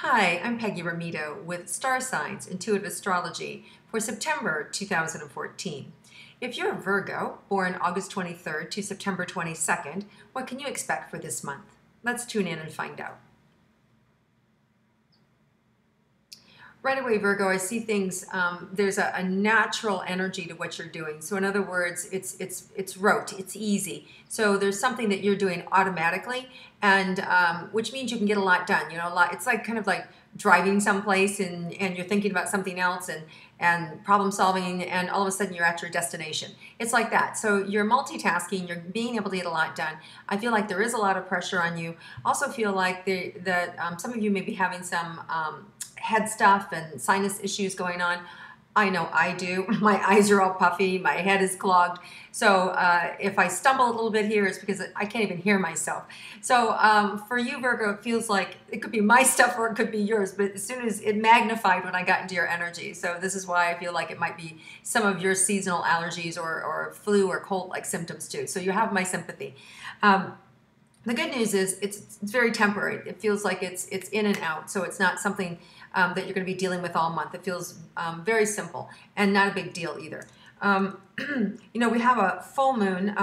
Hi, I'm Peggy Rometo with Star Signs Intuitive Astrology for September 2014. If you're a Virgo, born August 23rd to September 22nd, what can you expect for this month? Let's tune in and find out. Right away, Virgo, I see things, there's a natural energy to what you're doing. So in other words, it's rote, it's easy. So there's something that you're doing automatically, and which means you can get a lot done. You know, a lot. It's like kind of like driving someplace and you're thinking about something else and problem solving, and all of a sudden you're at your destination. It's like that. So you're multitasking, you're being able to get a lot done. I feel like there is a lot of pressure on you. Also feel like that some of you may be having some head stuff and sinus issues going on. I know I do. My eyes are all puffy, my head is clogged. So if I stumble a little bit here, it's because I can't even hear myself. So for you, Virgo, it feels like it could be my stuff or it could be yours, but as soon as it magnified when I got into your energy. So this is why I feel like it might be some of your seasonal allergies or flu or cold-like symptoms too. So you have my sympathy. The good news is it's very temporary. It feels like it's in and out, so it's not something that you're going to be dealing with all month. It feels very simple and not a big deal either. You know, we have a full moon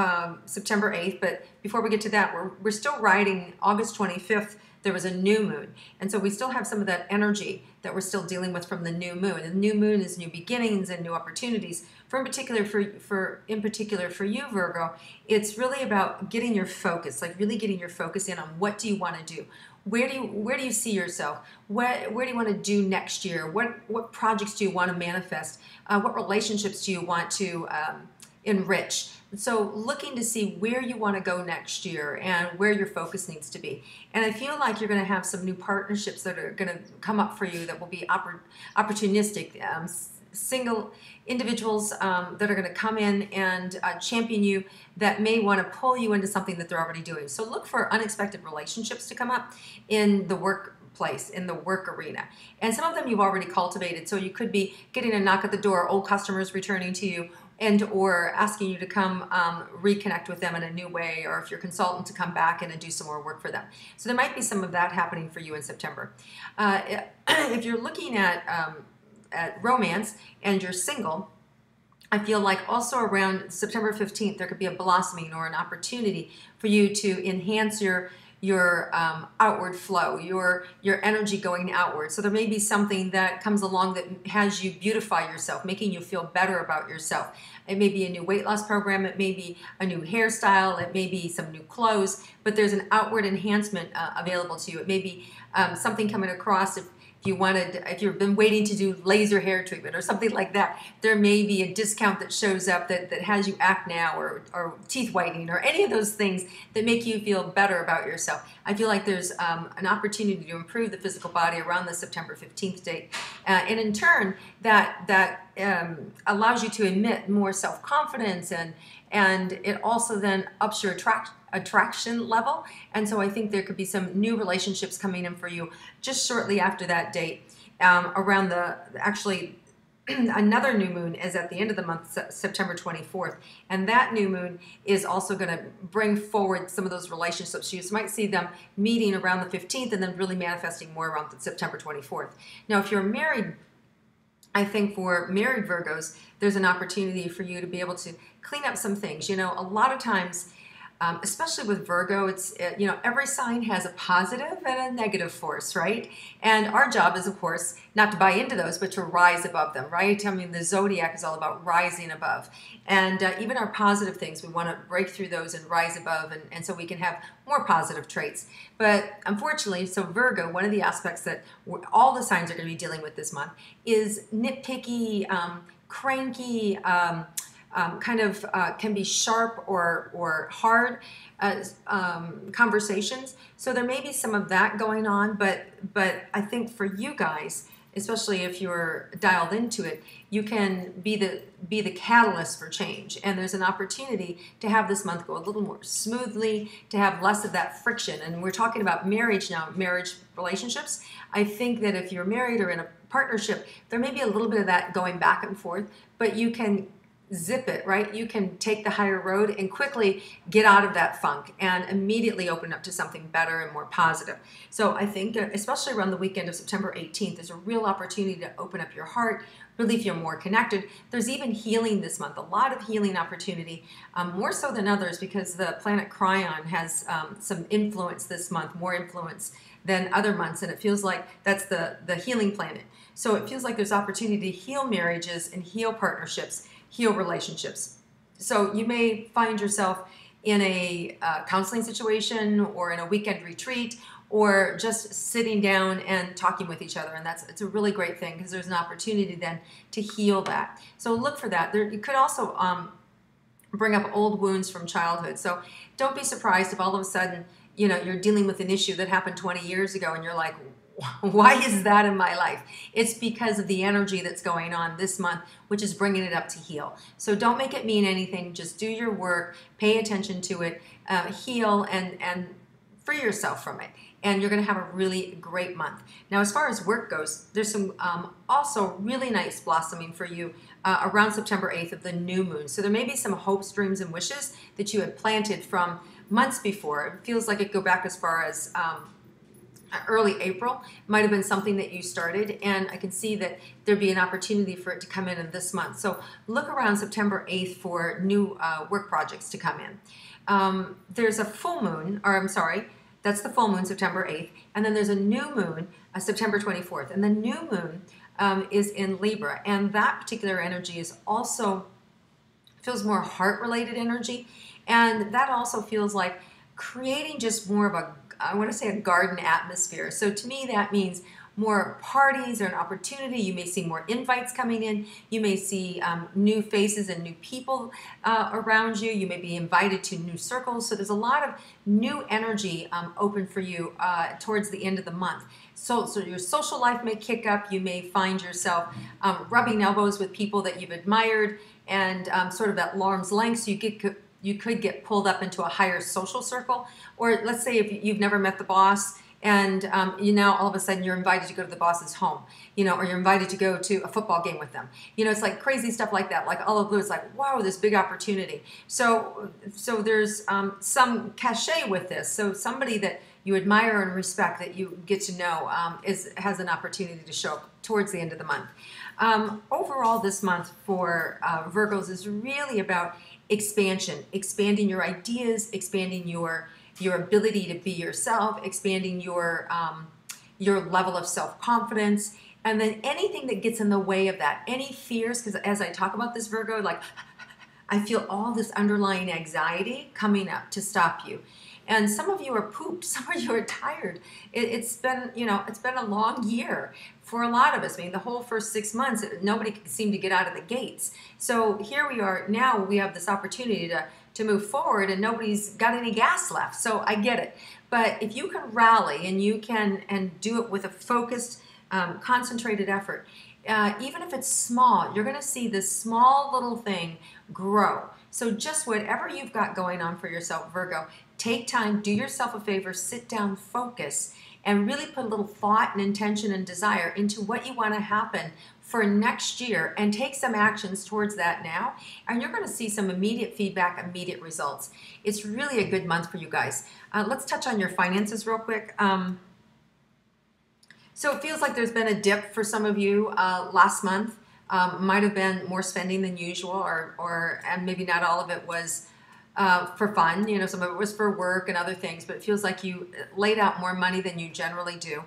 September 8th, but before we get to that, we're still riding August 25th. There was a new moon, and so we still have some of that energy that we're still dealing with from the new moon. And the new moon is new beginnings and new opportunities. In particular for you, Virgo, it's really about getting your focus, like really getting your focus in on what do you want to do. Where do you see yourself? Where do you want to do next year? What projects do you want to manifest? What relationships do you want to enrich? So looking to see where you want to go next year and where your focus needs to be. And I feel like you're going to have some new partnerships that are going to come up for you that will be opportunistic. Single individuals that are going to come in and champion you that may want to pull you into something that they're already doing. So look for unexpected relationships to come up in the workplace, in the work arena. And some of them you've already cultivated. So you could be getting a knock at the door, old customers returning to you, and or asking you to come reconnect with them in a new way, or if you're a consultant to come back in and do some more work for them. So there might be some of that happening for you in September. If you're looking at romance and you're single, I feel like also around September 15th there could be a blossoming or an opportunity for you to enhance your outward flow, your energy going outward. So there may be something that comes along that has you beautify yourself, making you feel better about yourself. It may be a new weight loss program, it may be a new hairstyle, it may be some new clothes, but there's an outward enhancement available to you. It may be something coming across if you've been waiting to do laser hair treatment or something like that, there may be a discount that shows up that has you act now, or teeth whitening, or any of those things that make you feel better about yourself. I feel like there's an opportunity to improve the physical body around the September 15th date. And in turn, that allows you to emit more self-confidence, and it also then ups your attraction level. And so I think there could be some new relationships coming in for you just shortly after that date. Around actually another new moon is at the end of the month, September 24th, and that new moon is also going to bring forward some of those relationships. You might see them meeting around the 15th and then really manifesting more around September 24th. Now, if you're married, I think for married Virgos, there's an opportunity for you to be able to clean up some things. You know, a lot of times, especially with Virgo, you know, every sign has a positive and a negative force, right? And our job is, of course, not to buy into those, but to rise above them, right? I mean, the zodiac is all about rising above. And even our positive things, we want to break through those and rise above, and so we can have more positive traits. But unfortunately, so Virgo, one of the aspects that all the signs are going to be dealing with this month is nitpicky, cranky, can be sharp or hard conversations. So there may be some of that going on, but I think for you guys, especially if you're dialed into it, you can be the catalyst for change. And there's an opportunity to have this month go a little more smoothly, to have less of that friction. And we're talking about marriage now, marriage relationships. I think that if you're married or in a partnership, there may be a little bit of that going back and forth, but you can zip it, right? You can take the higher road and quickly get out of that funk and immediately open up to something better and more positive. So I think, especially around the weekend of September 18th, there's a real opportunity to open up your heart, really feel more connected. There's even healing this month, a lot of healing opportunity, more so than others because the planet Cryon has some influence this month, more influence than other months, and it feels like that's the healing planet. So it feels like there's opportunity to heal marriages and heal partnerships, heal relationships. So you may find yourself in a counseling situation or in a weekend retreat or just sitting down and talking with each other, and it's a really great thing because there's an opportunity then to heal that. So look for that. You could also bring up old wounds from childhood. So don't be surprised if all of a sudden, you know, you're dealing with an issue that happened 20 years ago and you're like, why is that in my life? It's because of the energy that's going on this month, which is bringing it up to heal. So don't make it mean anything. Just do your work, pay attention to it, heal, and free yourself from it. And you're going to have a really great month. Now, as far as work goes, there's some also really nice blossoming for you around September 8th of the new moon. So there may be some hopes, dreams, and wishes that you had planted from months before. It feels like it go back as far as early April. Might have been something that you started, and I can see that there'd be an opportunity for it to come in this month. So look around September 8th for new work projects to come in. There's a full moon, or I'm sorry, that's the full moon, September 8th, and then there's a new moon, September 24th, and the new moon is in Libra, and that particular energy is also feels more heart-related energy, and that also feels like creating just more of a, I want to say, a garden atmosphere. So to me, that means more parties or an opportunity. You may see more invites coming in. You may see new faces and new people around you. You may be invited to new circles. So there's a lot of new energy open for you towards the end of the month. So your social life may kick up. You may find yourself rubbing elbows with people that you've admired and sort of at arm's length. So you could get pulled up into a higher social circle. Or let's say if you've never met the boss, and you now all of a sudden you're invited to go to the boss's home, you know, or you're invited to go to a football game with them. You know, it's like crazy stuff like that. Like all of blue, it's like, wow, this big opportunity. So there's some cachet with this. So somebody that you admire and respect that you get to know has an opportunity to show up towards the end of the month. Overall, this month for Virgos is really about expansion, expanding your ideas, expanding your ability to be yourself, expanding your level of self-confidence, and then anything that gets in the way of that, any fears, because as I talk about this, Virgo, like I feel all this underlying anxiety coming up to stop you. And some of you are pooped, some of you are tired. It's been, you know, it's been a long year for a lot of us. I mean, the whole first 6 months, nobody seemed to get out of the gates. So here we are now, we have this opportunity to move forward and nobody's got any gas left. So I get it. But if you can rally and you can do it with a focused, concentrated effort, even if it's small, you're going to see this small little thing grow. So just whatever you've got going on for yourself, Virgo, take time, do yourself a favor, sit down, focus, and really put a little thought and intention and desire into what you want to happen for next year and take some actions towards that now. And you're going to see some immediate feedback, immediate results. It's really a good month for you guys. Let's touch on your finances real quick. So it feels like there's been a dip for some of you last month. Might have been more spending than usual, and maybe not all of it was for fun. You know, some of it was for work and other things, but it feels like you laid out more money than you generally do.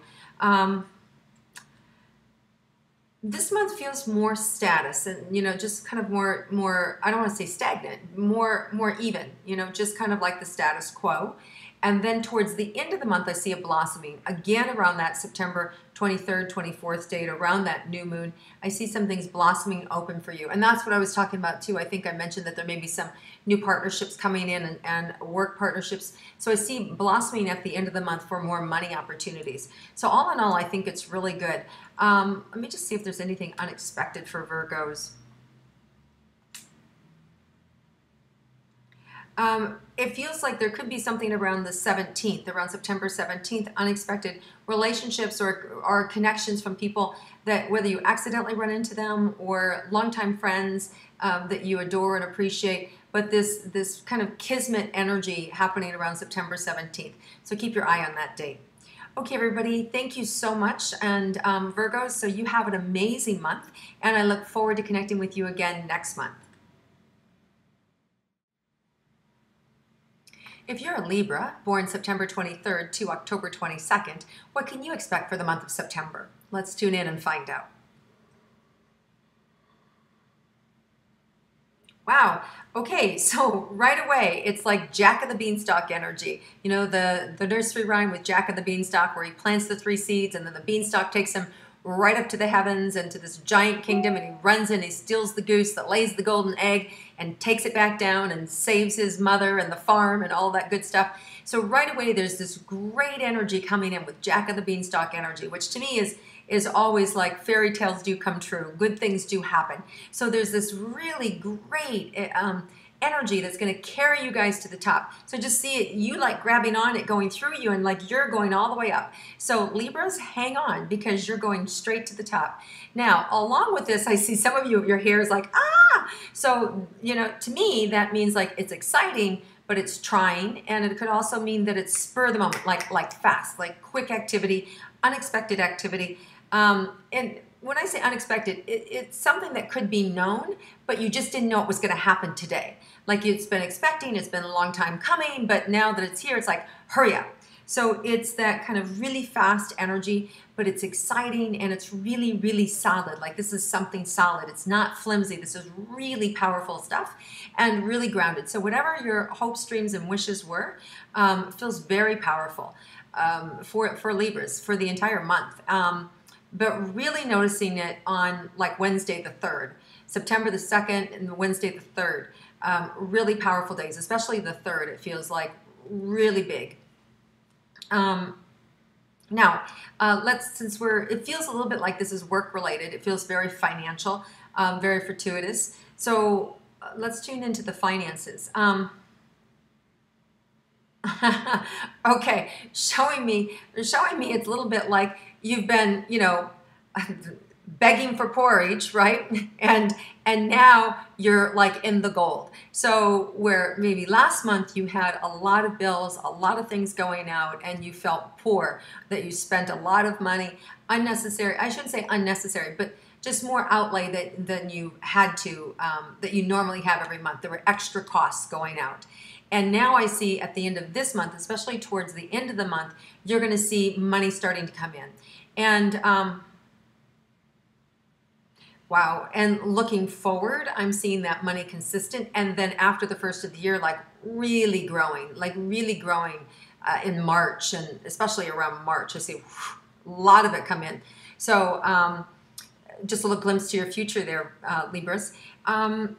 This month feels more status and, you know, just kind of more, I don't want to say stagnant, more even, you know, just kind of like the status quo. And then towards the end of the month, I see a blossoming. Again, around that September 23rd, 24th date, around that new moon, I see some things blossoming open for you. And that's what I was talking about too. I think I mentioned that there may be some new partnerships coming in and work partnerships. So I see blossoming at the end of the month for more money opportunities. So all in all, I think it's really good. Let me just see if there's anything unexpected for Virgos. It feels like there could be something around the 17th, around September 17th, unexpected relationships or connections from people that whether you accidentally run into them or longtime friends that you adore and appreciate, but this kind of kismet energy happening around September 17th. So keep your eye on that date. Okay, everybody, thank you so much. And Virgos, so you have an amazing month, and I look forward to connecting with you again next month. If you're a Libra, born September 23rd to October 22nd, what can you expect for the month of September? Let's tune in and find out. Wow. Okay, so right away, it's like Jack of the Beanstalk energy. You know, the nursery rhyme with Jack of the Beanstalk where he plants the 3 seeds and then the beanstalk takes him right up to the heavens and to this giant kingdom, and he runs in, he steals the goose that lays the golden egg and takes it back down and saves his mother and the farm and all that good stuff. So right away, there's this great energy coming in with Jack of the Beanstalk energy, which to me is always like fairy tales do come true. Good things do happen. So there's this really great energy that's going to carry you guys to the top. So just see it, you like grabbing on it, going through you, and like you're going all the way up. So Libras, hang on, because you're going straight to the top. Now, along with this, I see some of you, your hair is like, ah! So, you know, to me, that means like it's exciting, but it's trying. And it could also mean that it's spur of the moment, like fast, like quick activity, unexpected activity. And when I say unexpected, it's something that could be known, but you just didn't know it was going to happen today. Like it's been expecting, it's been a long time coming, but now that it's here, it's like, hurry up. So it's that kind of really fast energy, but it's exciting and it's really, really solid. Like this is something solid. It's not flimsy. This is really powerful stuff and really grounded. So whatever your hopes, dreams, and wishes were, feels very powerful for Libras for the entire month. But really noticing it on like Wednesday the 3rd, September the 2nd and Wednesday the 3rd. Really powerful days, especially the 3rd. It feels like really big. Now, it feels a little bit like this is work related. It feels very financial, very fortuitous. So let's tune into the finances. Okay, showing me it's a little bit like you've been, you know, begging for porridge, right? And now you're like in the gold. So where maybe last month you had a lot of bills, a lot of things going out, and you felt poor, that you spent a lot of money, unnecessary, I shouldn't say unnecessary, but just more outlay than you had to, that you normally have every month. There were extra costs going out. And now I see at the end of this month, especially towards the end of the month, you're going to see money starting to come in. And wow. And looking forward, I'm seeing that money consistent. And then after the first of the year, like really growing in March, and especially around March, I see a lot of it come in. So just a little glimpse to your future there, Libras. Now,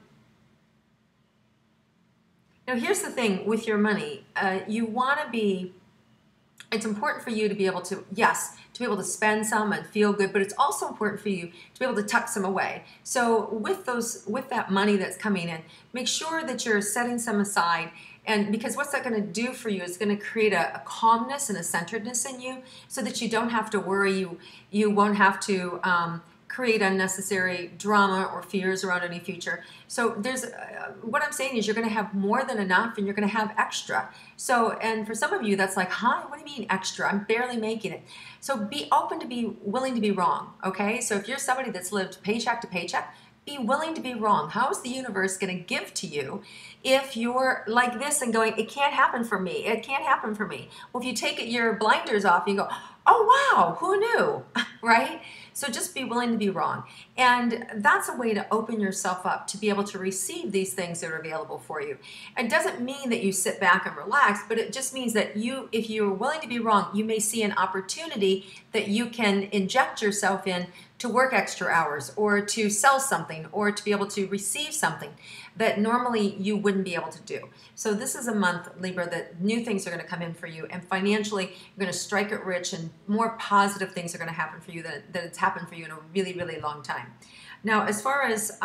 here's the thing with your money. You want to be, it's important for you to be able to, yes, to be able to spend some and feel good, but it's also important for you to be able to tuck some away. So with that money that's coming in, make sure that you're setting some aside. And because what's that going to do for you is going to create a calmness and a centeredness in you so that you don't have to worry. You won't have to create unnecessary drama or fears around any future. So there's what I'm saying is you're going to have more than enough and you're going to have extra. So, and for some of you that's like, huh, what do you mean extra? I'm barely making it. So be open to be willing to be wrong. Okay. So if you're somebody that's lived paycheck to paycheck, be willing to be wrong. How is the universe going to give to you if you're like this and going, it can't happen for me. It can't happen for me. Well, if you take your blinders off, you go, oh, wow, who knew? Right? So just be willing to be wrong. And that's a way to open yourself up to be able to receive these things that are available for you. It doesn't mean that you sit back and relax, but it just means that if you're willing to be wrong, you may see an opportunity that you can inject yourself in to work extra hours or to sell something or to be able to receive something that normally you wouldn't be able to do. So this is a month, Libra, that new things are going to come in for you, and financially you're going to strike it rich and more positive things are going to happen for you that it's happened for you in a really, really long time. Now, as far as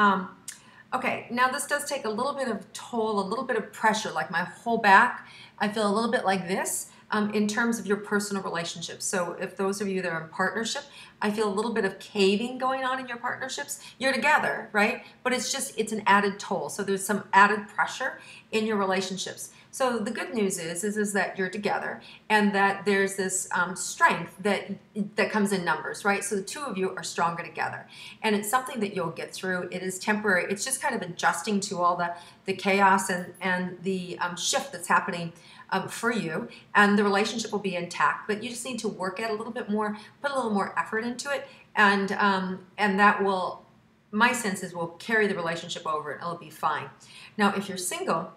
Okay, now this does take a little bit of toll, a little bit of pressure, like my whole back. I feel a little bit like this in terms of your personal relationships. So if those of you that are in partnership, I feel a little bit of caving going on in your partnerships. You're together, right? But it's an added toll. So there's some added pressure in your relationships. So the good news is that you're together and that there's this strength that comes in numbers, right? So the two of you are stronger together, and it's something that you'll get through. It is temporary. It's just kind of adjusting to all the chaos and the shift that's happening for you, and the relationship will be intact. But you just need to work at it a little bit more, put a little more effort into it, and that will, my sense is, will carry the relationship over, and it'll be fine. Now, if you're single,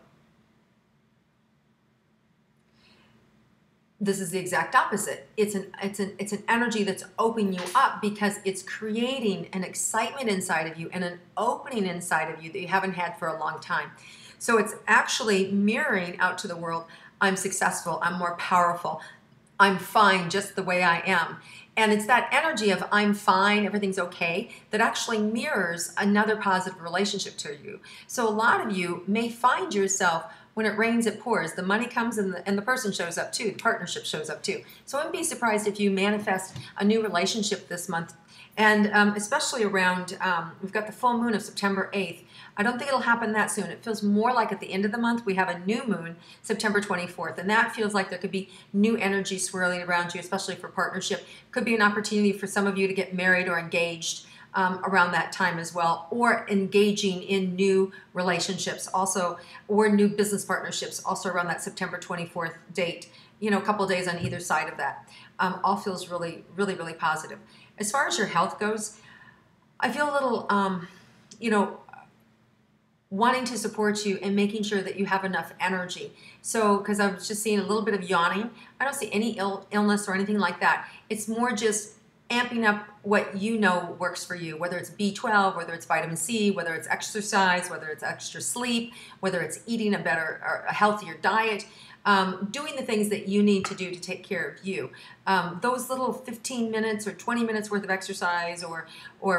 this is the exact opposite. It's an energy that's opening you up because it's creating an excitement inside of you and an opening inside of you that you haven't had for a long time. So it's actually mirroring out to the world, I'm successful, I'm more powerful, I'm fine just the way I am. And it's that energy of I'm fine, everything's okay, that actually mirrors another positive relationship to you. So a lot of you may find yourself, when it rains, it pours. The money comes and the person shows up too. The partnership shows up too. So I wouldn't be surprised if you manifest a new relationship this month. And especially around, we've got the full moon of September 8th. I don't think it'll happen that soon. It feels more like at the end of the month we have a new moon, September 24th. And that feels like there could be new energy swirling around you, especially for partnership. Could be an opportunity for some of you to get married or engaged around that time as well, or engaging in new relationships also, or new business partnerships also around that September 24th date, you know, a couple of days on either side of that. All feels really, really, really positive. As far as your health goes, I feel a little, you know, wanting to support you and making sure that you have enough energy. So, because I was just seeing a little bit of yawning. I don't see any illness or anything like that. It's more just amping up what you know works for you, whether it's B12, whether it's vitamin C, whether it's exercise, whether it's extra sleep, whether it's eating a better or a healthier diet, doing the things that you need to do to take care of you. Those little 15 minutes or 20 minutes worth of exercise or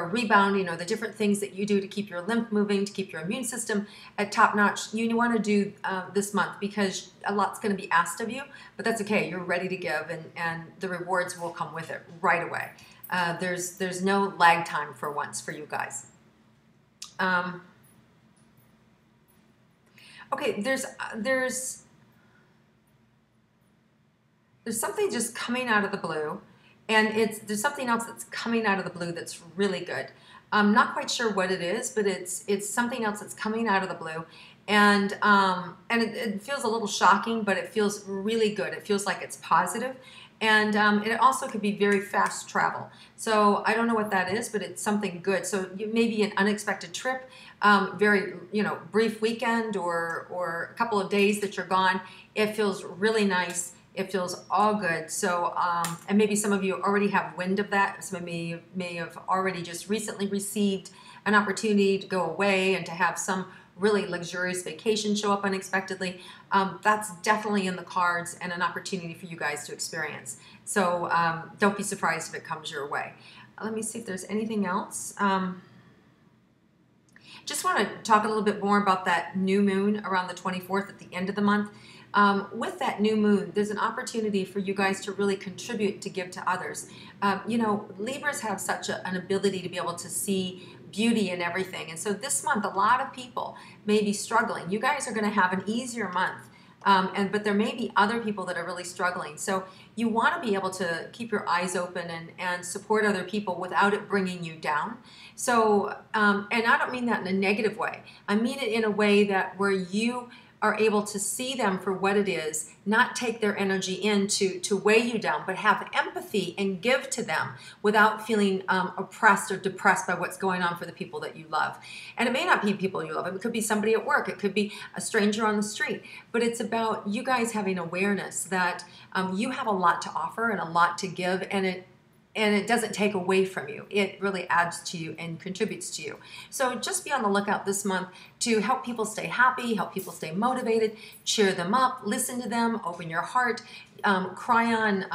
rebounding, or the different things that you do to keep your lymph moving, to keep your immune system at top notch, you want to do this month, because a lot's going to be asked of you, but that's okay. You're ready to give, and the rewards will come with it right away. There's no lag time for once for you guys. Okay, there's something just coming out of the blue, and there's something else that's coming out of the blue that's really good. I'm not quite sure what it is, but it's something else that's coming out of the blue, and it feels a little shocking, but it feels really good. It feels like it's positive, and it also could be very fast travel. So I don't know what that is, but it's something good. So maybe an unexpected trip, very, you know, brief weekend or a couple of days that you're gone. It feels really nice. It feels all good. So, and maybe some of you already have wind of that. Some of you may have already just recently received an opportunity to go away and to have some really luxurious vacation show up unexpectedly. That's definitely in the cards and an opportunity for you guys to experience. So don't be surprised if it comes your way. Let me see if there's anything else. Just want to talk a little bit more about that new moon around the 24th at the end of the month. With that new moon, there's an opportunity for you guys to really contribute, to give to others. You know, Libras have such an ability to be able to see beauty in everything. And so this month, a lot of people may be struggling. You guys are going to have an easier month. But there may be other people that are really struggling. So you want to be able to keep your eyes open and support other people without it bringing you down. So, and I don't mean that in a negative way. I mean it in a way that where you are able to see them for what it is, not take their energy in to weigh you down, but have empathy and give to them without feeling oppressed or depressed by what's going on for the people that you love. And it may not be people you love. It could be somebody at work. It could be a stranger on the street. But it's about you guys having awareness that you have a lot to offer and a lot to give, and it doesn't take away from you. It really adds to you and contributes to you. So just be on the lookout this month to help people stay happy, help people stay motivated, cheer them up, listen to them, open your heart. Cryon,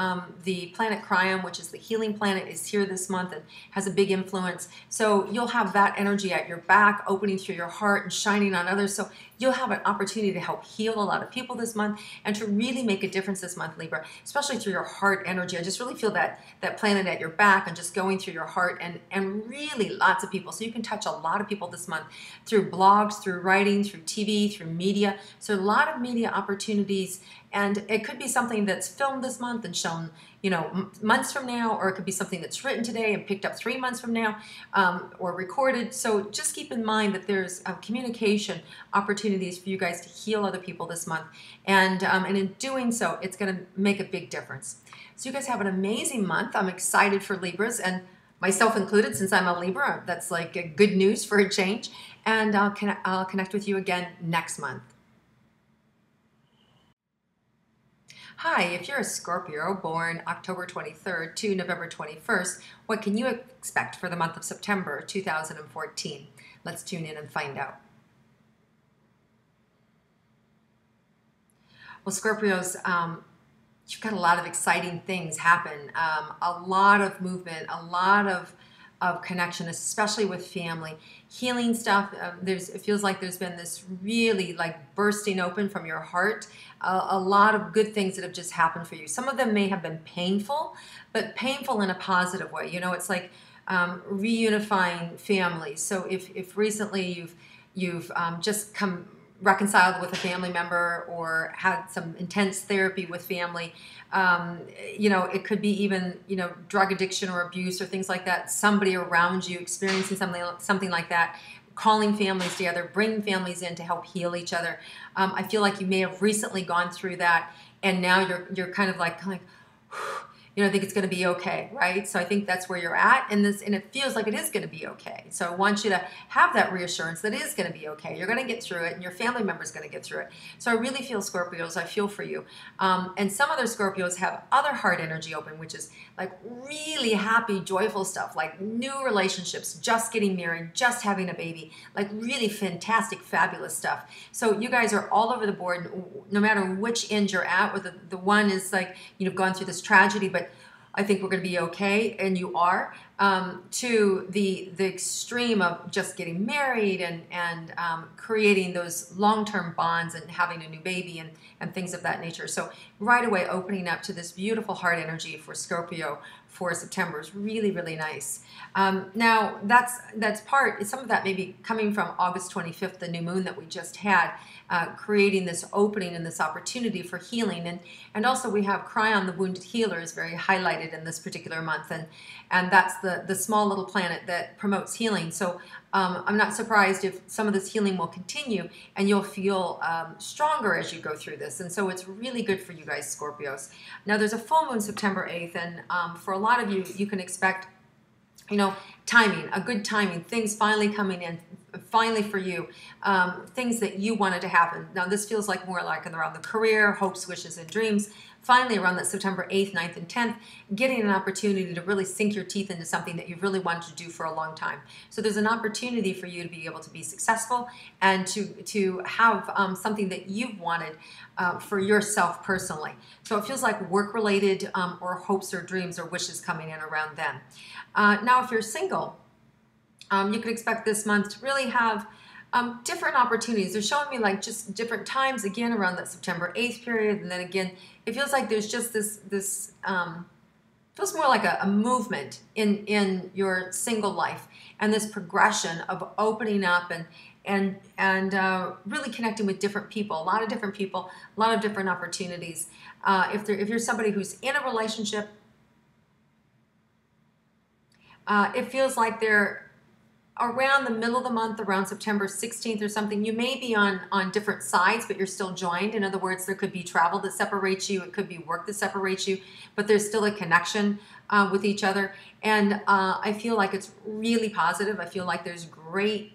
the planet Cryon, which is the healing planet, is here this month and has a big influence. So you'll have that energy at your back, opening through your heart and shining on others. So you'll have an opportunity to help heal a lot of people this month and to really make a difference this month, Libra, especially through your heart energy. I just really feel that planet at your back and just going through your heart, and really lots of people. So you can touch a lot of people this month through blogs, through writing, through TV, through media. So a lot of media opportunities. And it could be something that's filmed this month and shown, you know, months from now, or it could be something that's written today and picked up 3 months from now, or recorded. So just keep in mind that there's communication opportunities for you guys to heal other people this month. And in doing so, it's going to make a big difference. So you guys have an amazing month. I'm excited for Libras, and myself included, since I'm a Libra. That's like a good news for a change. And I'll connect with you again next month. Hi, if you're a Scorpio born October 23rd to November 21st, what can you expect for the month of September 2014? Let's tune in and find out. Well, Scorpios, you've got a lot of exciting things happen, a lot of movement, a lot of connection, especially with family. Healing stuff, it feels like there's been this really like bursting open from your heart, a lot of good things that have just happened for you. Some of them may have been painful, but painful in a positive way. You know, it's like reunifying families. So if recently you've just come reconciled with a family member or had some intense therapy with family, you know, it could be even, you know, drug addiction or abuse or things like that, somebody around you experiencing something like that, calling families together, bringing families in to help heal each other. I feel like you may have recently gone through that, and now you're kind of like you know, I think it's going to be okay, right? So I think that's where you're at, and it feels like it is going to be okay. So I want you to have that reassurance that it is going to be okay. You're going to get through it, and your family member's going to get through it. So I really feel, Scorpios, I feel for you. And some other Scorpios have other heart energy open, which is like really happy, joyful stuff, like new relationships, just getting married, just having a baby, like really fantastic, fabulous stuff. So you guys are all over the board, no matter which end you're at. Whether the one is like, you've gone through this tragedy, but I think we're going to be okay, and you are, to the extreme of just getting married and creating those long-term bonds and having a new baby and things of that nature. So right away opening up to this beautiful heart energy for Scorpio for September is really, really nice. Now some of that may be coming from August 25th, the new moon that we just had, creating this opening and this opportunity for healing. And also we have Cryon, the wounded healer, is very highlighted in this particular month. And that's the small little planet that promotes healing. So I'm not surprised if some of this healing will continue, and you'll feel stronger as you go through this. And so it's really good for you guys, Scorpios. Now there's a full moon September 8th, and for a lot of you, you can expect, you know, timing, a good timing, things finally coming in, finally for you, things that you wanted to happen. Now this feels like more like around the career, hopes, wishes, and dreams. Finally, around that September 8th, 9th, and 10th, getting an opportunity to really sink your teeth into something that you've really wanted to do for a long time. So there's an opportunity for you to be able to be successful and to have something that you've wanted for yourself personally. So it feels like work-related or hopes or dreams or wishes coming in around then. Now, if you're single, you could expect this month to really have different opportunities. They're showing me like just different times, again, around that September 8th period. And then again, it feels like there's just this feels more like a movement in your single life, and this progression of opening up and really connecting with different people, a lot of different people, a lot of different opportunities. If you're somebody who's in a relationship, it feels like they're around the middle of the month, around September 16th or something. You may be on different sides, but you're still joined. In other words, there could be travel that separates you. It could be work that separates you, but there's still a connection with each other. And I feel like it's really positive. I feel like there's great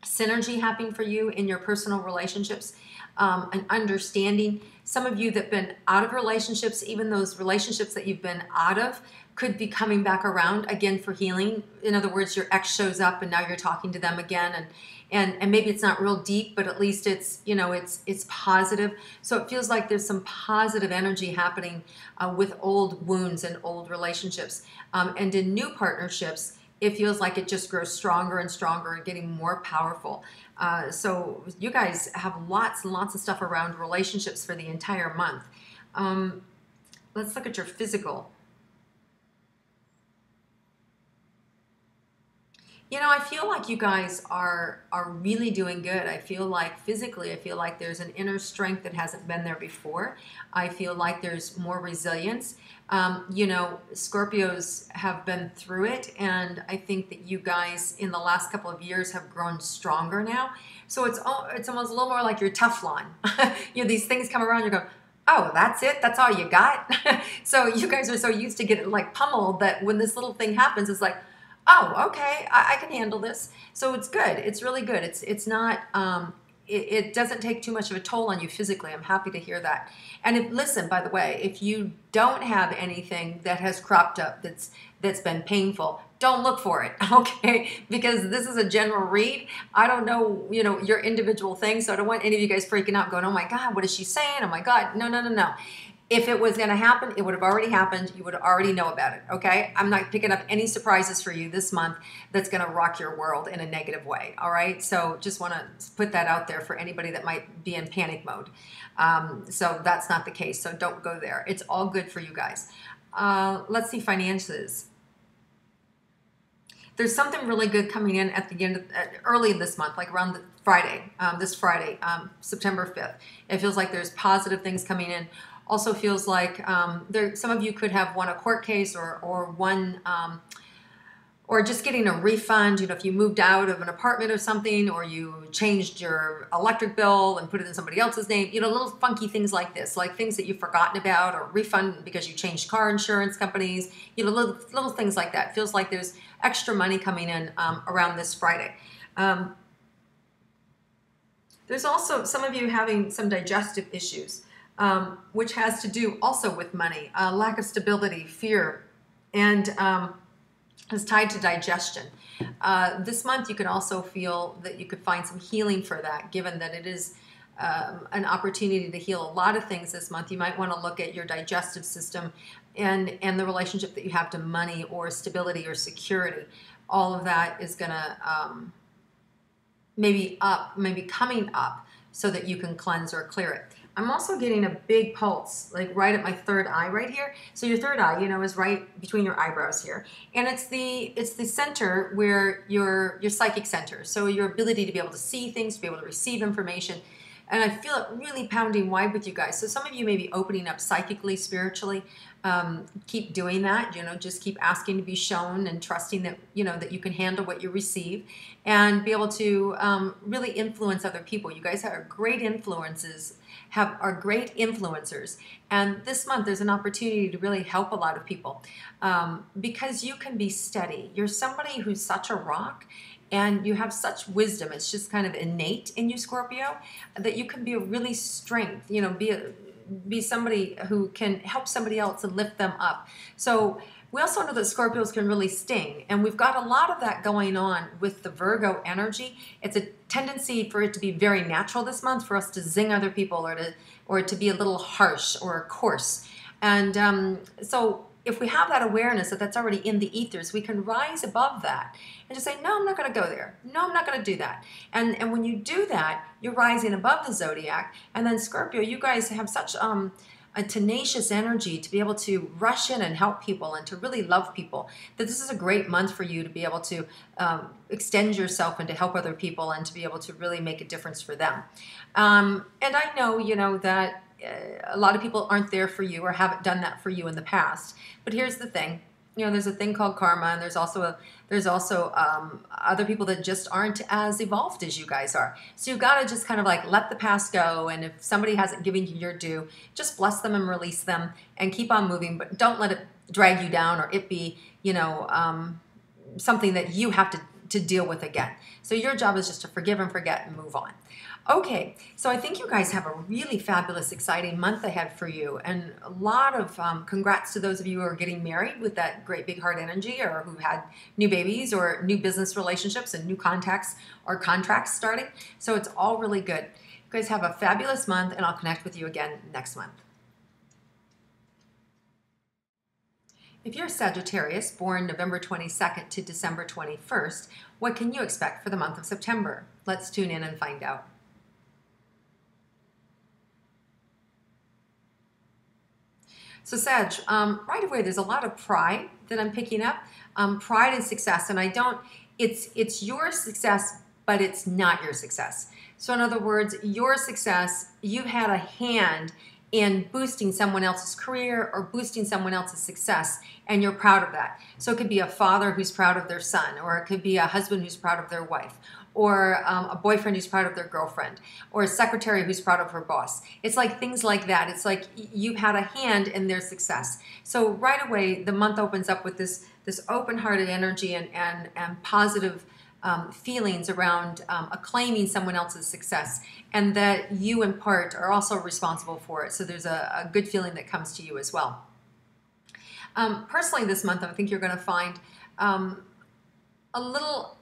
synergy happening for you in your personal relationships, and understanding. Some of you that have been out of relationships, even those relationships that you've been out of, could be coming back around again for healing. In other words, your ex shows up and now you're talking to them again, and maybe it's not real deep, but at least it's, you know, it's positive. So it feels like there's some positive energy happening with old wounds and old relationships. And in new partnerships, it feels like it just grows stronger and stronger and getting more powerful. So you guys have lots and lots of stuff around relationships for the entire month. Let's look at your physical. You know, I feel like you guys are really doing good. I feel like physically, I feel like there's an inner strength that hasn't been there before. I feel like there's more resilience. You know, Scorpios have been through it, and I think that you guys in the last couple of years have grown stronger now. So it's almost a little more like your Teflon. You know, these things come around, you go, oh, that's it? That's all you got? So you guys are so used to getting like pummeled that when this little thing happens, it's like, oh, okay, I can handle this. So it's good. It's really good. It's not, it doesn't take too much of a toll on you physically. I'm happy to hear that. And listen, by the way, if you don't have anything that has cropped up that's been painful, don't look for it, okay? Because this is a general read. I don't know, you know, your individual thing, so I don't want any of you guys freaking out going, oh my God, what is she saying? Oh my God, no, no, no, no. If it was going to happen, it would have already happened. You would already know about it, okay? I'm not picking up any surprises for you this month that's going to rock your world in a negative way, all right? So just want to put that out there for anybody that might be in panic mode. So that's not the case, so don't go there. It's all good for you guys. Let's see finances. There's something really good coming in at the end, early this month, like around Friday, this Friday, September 5th. It feels like there's positive things coming in. Also feels like some of you could have won a court case or won, or just getting a refund. You know, if you moved out of an apartment or something, or you changed your electric bill and put it in somebody else's name. You know, little funky things like this, like things that you've forgotten about, or refund because you changed car insurance companies. You know, little things like that. Feels like there's extra money coming in around this Friday. There's also some of you having some digestive issues. Which has to do also with money, lack of stability, fear, and is tied to digestion. This month you can also feel that you could find some healing for that, given that it is an opportunity to heal a lot of things this month. You might want to look at your digestive system and the relationship that you have to money or stability or security. All of that is going to maybe coming up so that you can cleanse or clear it. I'm also getting a big pulse, like right at my third eye right here. So your third eye, you know, is right between your eyebrows here. And it's the center where your psychic center. So your ability to be able to see things, to be able to receive information. And I feel it really pounding wide with you guys. So some of you may be opening up psychically, spiritually. Keep doing that, you know, just keep asking to be shown and trusting that, you know, that you can handle what you receive and be able to really influence other people. You guys are great are great influencers. And this month there's an opportunity to really help a lot of people because you can be steady. You're somebody who's such a rock and you have such wisdom. It's just kind of innate in you, Scorpio, that you can be a really strength, you know, be somebody who can help somebody else and lift them up. So we also know that Scorpios can really sting, and we've got a lot of that going on with the Virgo energy. It's a tendency for it to be very natural this month, for us to zing other people or to be a little harsh or coarse. And so if we have that awareness that that's already in the ethers, we can rise above that and just say, no, I'm not going to go there. No, I'm not going to do that. And when you do that, you're rising above the zodiac. And then Scorpio, you guys have such a tenacious energy to be able to rush in and help people and to really love people, that this is a great month for you to be able to extend yourself and to help other people and to be able to really make a difference for them. And I know, you know, that a lot of people aren't there for you or haven't done that for you in the past. But here's the thing. You know, there's a thing called karma, and there's also other people that just aren't as evolved as you guys are. So you've got to just kind of like let the past go, and if somebody hasn't given you your due, just bless them and release them and keep on moving, but don't let it drag you down or it be, you know, something that you have to to deal with again. So your job is just to forgive and forget and move on. Okay, so I think you guys have a really fabulous, exciting month ahead for you, and a lot of congrats to those of you who are getting married with that great big heart energy, or who've had new babies or new business relationships and new contacts or contracts starting. So it's all really good. You guys have a fabulous month, and I'll connect with you again next month. If you're a Sagittarius, born November 22nd to December 21st, what can you expect for the month of September? Let's tune in and find out. So Sag, right away, there's a lot of pride that I'm picking up, pride and success, and it's your success, but it's not your success. So in other words, your success, you've had a hand in boosting someone else's career or boosting someone else's success, and you're proud of that. So it could be a father who's proud of their son, or it could be a husband who's proud of their wife, or a boyfriend who's proud of their girlfriend, or a secretary who's proud of her boss. It's like things like that. It's like you've had a hand in their success. So right away, the month opens up with this open-hearted energy and positive feelings around acclaiming someone else's success, and that you in part are also responsible for it. So there's a good feeling that comes to you as well. Personally this month, I think you're going to find a little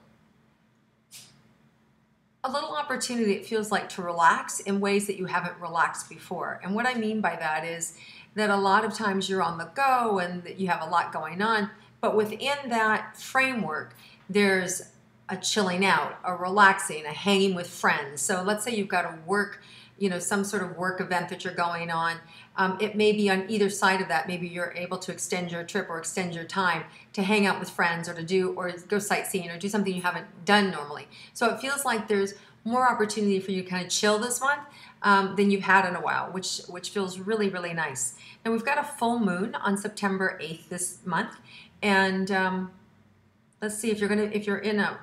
opportunity, it feels like, to relax in ways that you haven't relaxed before. And what I mean by that is that a lot of times you're on the go and that you have a lot going on, but within that framework, there's a chilling out, a relaxing, a hanging with friends. So let's say you've got a work, some sort of work event that you're going on. It may be on either side of that. Maybe you're able to extend your trip or extend your time to hang out with friends, or go sightseeing, or do something you haven't done normally. So it feels like there's more opportunity for you to kind of chill this month than you've had in a while, which feels really, really nice. Now we've got a full moon on September 8th this month, and let's see if you're in a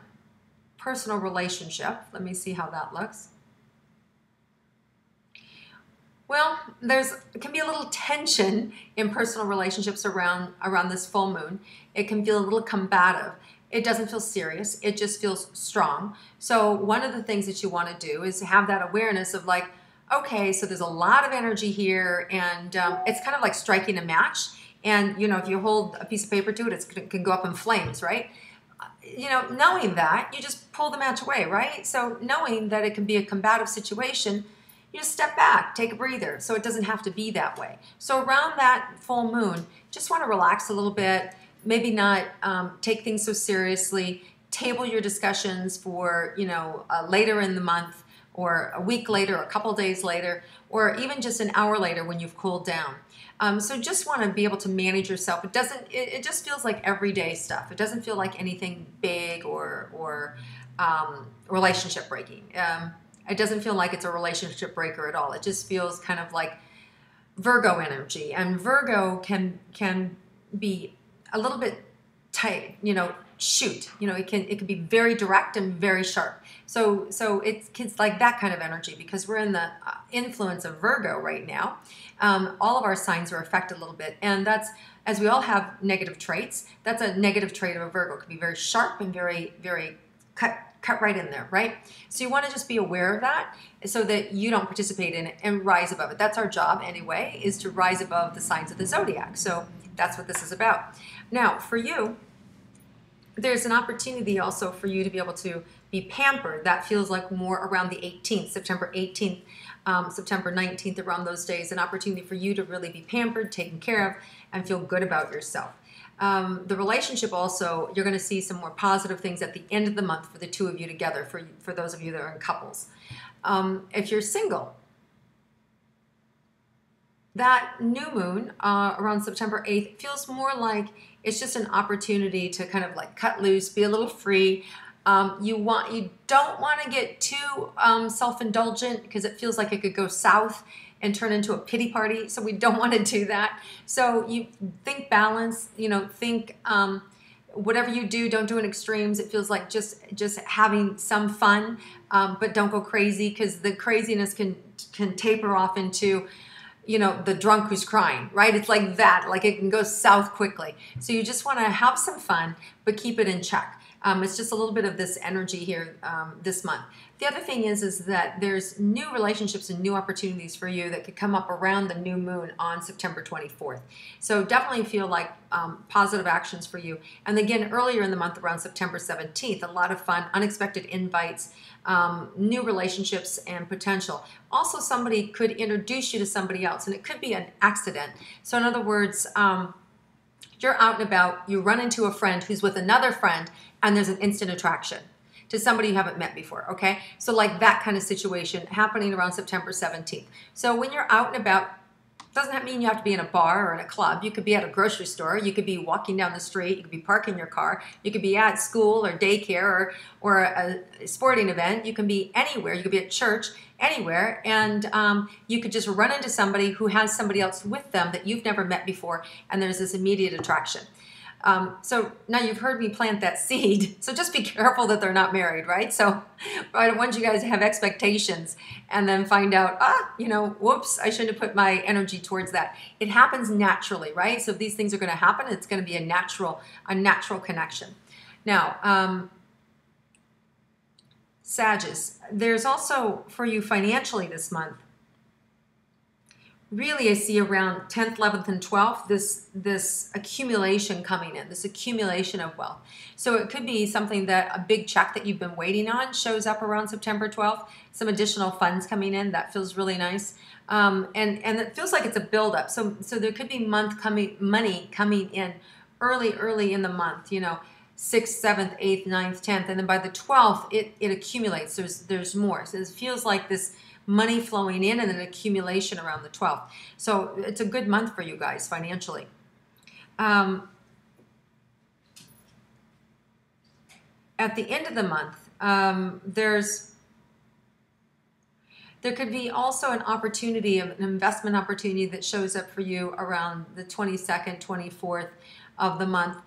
personal relationship. Let me see how that looks. Well, it can be a little tension in personal relationships around this full moon. It can feel a little combative. It doesn't feel serious. It just feels strong. So one of the things that you want to do is have that awareness of like, okay, so there's a lot of energy here, and it's kind of like striking a match. And if you hold a piece of paper to it, it can go up in flames, right? Knowing that, you just pull the match away, right? So knowing that it can be a combative situation, you just step back, take a breather, so it doesn't have to be that way. So around that full moon, just want to relax a little bit, maybe not take things so seriously, table your discussions for, later in the month, or a week later, a couple days later, or even just an hour later when you've cooled down. So just want to be able to manage yourself. It just feels like everyday stuff. It doesn't feel like anything big or relationship breaking. It doesn't feel like it's a relationship breaker at all. It just feels kind of like Virgo energy. And Virgo can be a little bit tight, shoot. It can be very direct and very sharp. So it's like that kind of energy, because we're in the influence of Virgo right now. All of our signs are affected a little bit, and that's, as we all have negative traits, that's a negative trait of a Virgo. It can be very sharp and very, very cut right in there, right? So you want to just be aware of that so that you don't participate in it and rise above it. That's our job anyway, is to rise above the signs of the zodiac. So that's what this is about. Now, for you, there's an opportunity also for you to be able to be pampered. That feels like more around the 18th, September 18th, September 19th, around those days, an opportunity for you to really be pampered, taken care of, and feel good about yourself. The relationship also, you're going to see some more positive things at the end of the month for the two of you together, for those of you that are in couples. If you're single, that new moon around September 8th feels more like it's just an opportunity to kind of like cut loose, be a little free. You don't want to get too self-indulgent, because it feels like it could go south and turn into a pity party. So we don't want to do that. So you think balance, think whatever you do, don't do in extremes. It feels like just having some fun, but don't go crazy, because the craziness can taper off into, the drunk who's crying, right? It's like that, like it can go south quickly. So you just want to have some fun, but keep it in check. It's just a little bit of this energy here this month. The other thing is that there's new relationships and new opportunities for you that could come up around the new moon on September 24th. So definitely feel like positive actions for you. And again, earlier in the month, around September 17th, a lot of fun, unexpected invites, new relationships and potential. Also, somebody could introduce you to somebody else, and it could be an accident. So in other words, you're out and about, you run into a friend who's with another friend, and there's an instant attraction to somebody you haven't met before, okay? So like that kind of situation happening around September 17th. So when you're out and about, doesn't mean you have to be in a bar or in a club. You could be at a grocery store. You could be walking down the street. You could be parking your car. You could be at school or daycare or a sporting event. You can be anywhere. You could be at church, anywhere. And you could just run into somebody who has somebody else with them that you've never met before. And there's this immediate attraction. So now you've heard me plant that seed. So just be careful that they're not married, right? So I don't want you guys to have expectations and then find out, whoops, I shouldn't have put my energy towards that. It happens naturally, right? So if these things are going to happen, it's going to be a natural connection. Now, Sagittarius, there's also for you financially this month, really, I see around 10th, 11th, and 12th, this accumulation coming in, this accumulation of wealth. So it could be something that a big check that you've been waiting on shows up around September 12th, some additional funds coming in. That feels really nice. And it feels like it's a buildup. So there could be money coming in early in the month, 6th, 7th, 8th, 9th, 10th. And then by the 12th, it accumulates. There's more. So it feels like this money flowing in and an accumulation around the 12th. So it's a good month for you guys financially. At the end of the month, there could be also an opportunity, an investment opportunity that shows up for you around the 22nd, 24th of the month.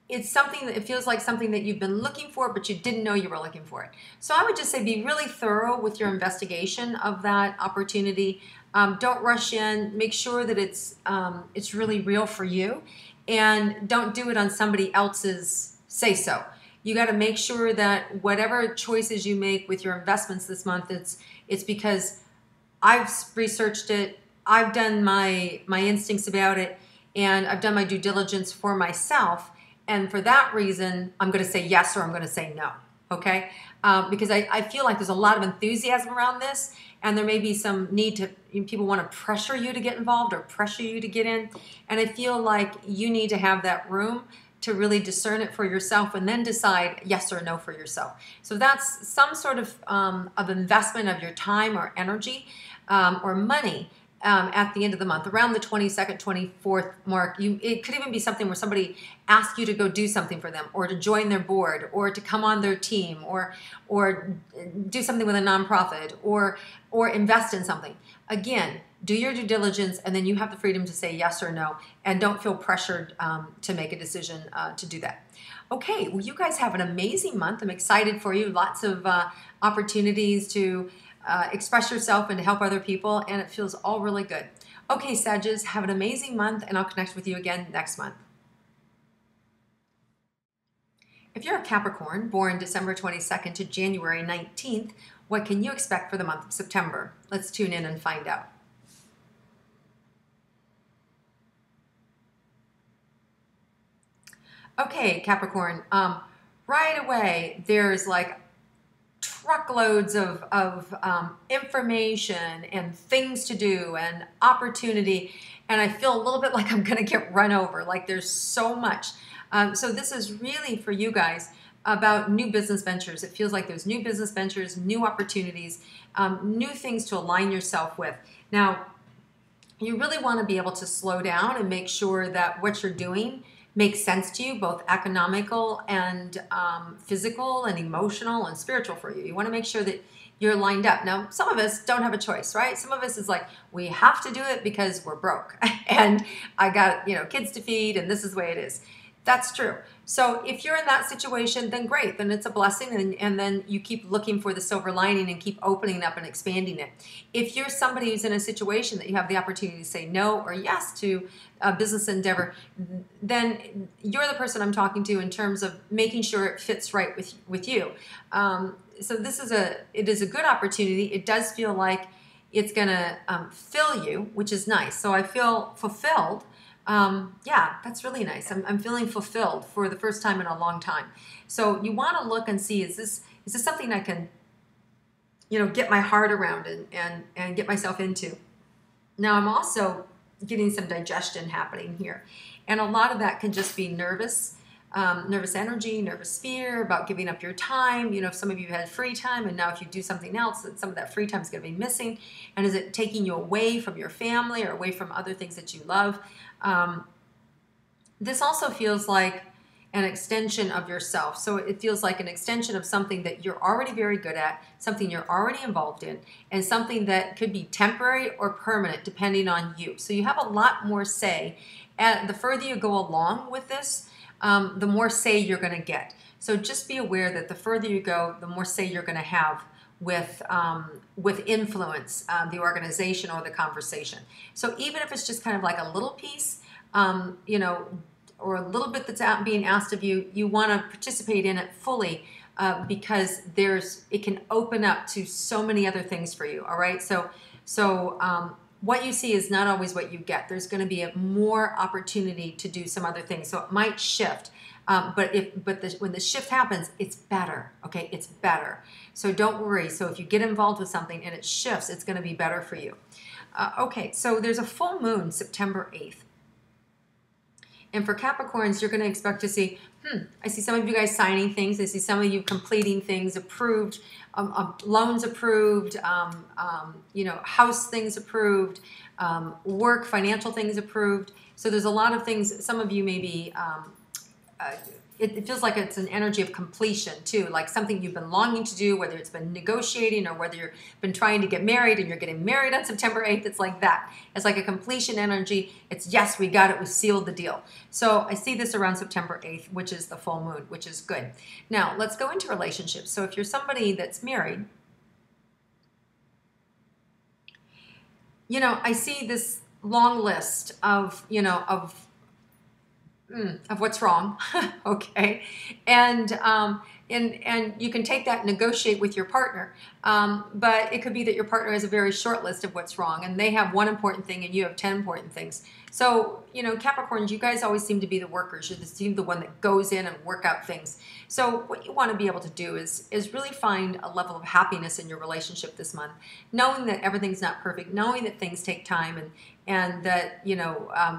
It's something that it feels like something that you've been looking for, but you didn't know you were looking for it. So I would just say be really thorough with your investigation of that opportunity. Don't rush in. Make sure that it's really real for you, and don't do it on somebody else's say so. You got to make sure that whatever choices you make with your investments this month, it's because I've researched it, I've done my instincts about it, and I've done my due diligence for myself. And for that reason, I'm going to say yes or I'm going to say no, okay? Because I feel like there's a lot of enthusiasm around this, and there may be some need to, people want to pressure you to get involved or pressure you to get in. And I feel like you need to have that room to really discern it for yourself and then decide yes or no for yourself. So that's some sort of investment of your time or energy or money. At the end of the month, around the 22nd, 24th mark, it could even be something where somebody asks you to go do something for them, or to join their board, or to come on their team, or do something with a nonprofit, or invest in something. Again, do your due diligence, and then you have the freedom to say yes or no, and don't feel pressured to make a decision to do that. Okay, well, you guys have an amazing month. I'm excited for you. Lots of opportunities to express yourself and to help other people, and it feels all really good. Okay, Sagittarius, have an amazing month, and I'll connect with you again next month. If you're a Capricorn, born December 22nd to January 19th, what can you expect for the month of September? Let's tune in and find out. Okay, Capricorn, right away, there's like truckloads of information and things to do and opportunity, and I feel a little bit like I'm going to get run over. Like there's so much. So this is really for you guys about new business ventures. It feels like there's new business ventures, new opportunities, new things to align yourself with. Now, you really want to be able to slow down and make sure that what you're doing makes sense to you, both economical and physical and emotional and spiritual for you. You want to make sure that you're lined up. Now, some of us don't have a choice, right? Some of us is like, we have to do it because we're broke and I got, kids to feed and this is the way it is. That's true. So if you're in that situation, then great. Then it's a blessing, and then you keep looking for the silver lining and keep opening up and expanding it. If you're somebody who's in a situation that you have the opportunity to say no or yes to a business endeavor, then you're the person I'm talking to in terms of making sure it fits right with you. So it is a good opportunity. It does feel like it's going to fill you, which is nice. So I feel fulfilled. Yeah, that's really nice. I'm feeling fulfilled for the first time in a long time. So you want to look and see, is this something I can, get my heart around and get myself into? Now I'm also getting some digestion happening here. And a lot of that can just be nervous energy, nervous fear about giving up your time. If some of you had free time and now if you do something else, that some of that free time is going to be missing. And is it taking you away from your family or away from other things that you love? This also feels like an extension of yourself. So it feels like an extension of something that you're already very good at, something you're already involved in, and something that could be temporary or permanent depending on you. So you have a lot more say. And the further you go along with this, the more say you're going to get. So just be aware that the further you go, the more say you're going to have with influence the organization or the conversation. So even if it's just kind of like a little piece, or a little bit that's being asked of you, you want to participate in it fully because it can open up to so many other things for you. All right. So what you see is not always what you get. There's going to be more opportunity to do some other things. So it might shift. When the shift happens, it's better. Okay. It's better. So don't worry. So if you get involved with something and it shifts, it's going to be better for you. Okay. So there's a full moon September 8th. And for Capricorns, you're going to expect to see, I see some of you guys signing things. I see some of you completing things, approved, loans approved, house things approved, work, financial things approved. So there's a lot of things. Some of you may be, it feels like it's an energy of completion too, like something you've been longing to do, whether it's been negotiating or whether you've been trying to get married and you're getting married on September 8th. It's like that. It's like a completion energy. It's yes, we got it. We sealed the deal. So I see this around September 8th, which is the full moon, which is good. Now let's go into relationships. So if you're somebody that's married, I see this long list of what's wrong. Okay. And you can take that and negotiate with your partner. But it could be that your partner has a very short list of what's wrong and they have one important thing and you have 10 important things. So, Capricorns, you guys always seem to be the workers. You're the one that goes in and work out things. So what you want to be able to do is really find a level of happiness in your relationship this month, knowing that everything's not perfect, knowing that things take time and that,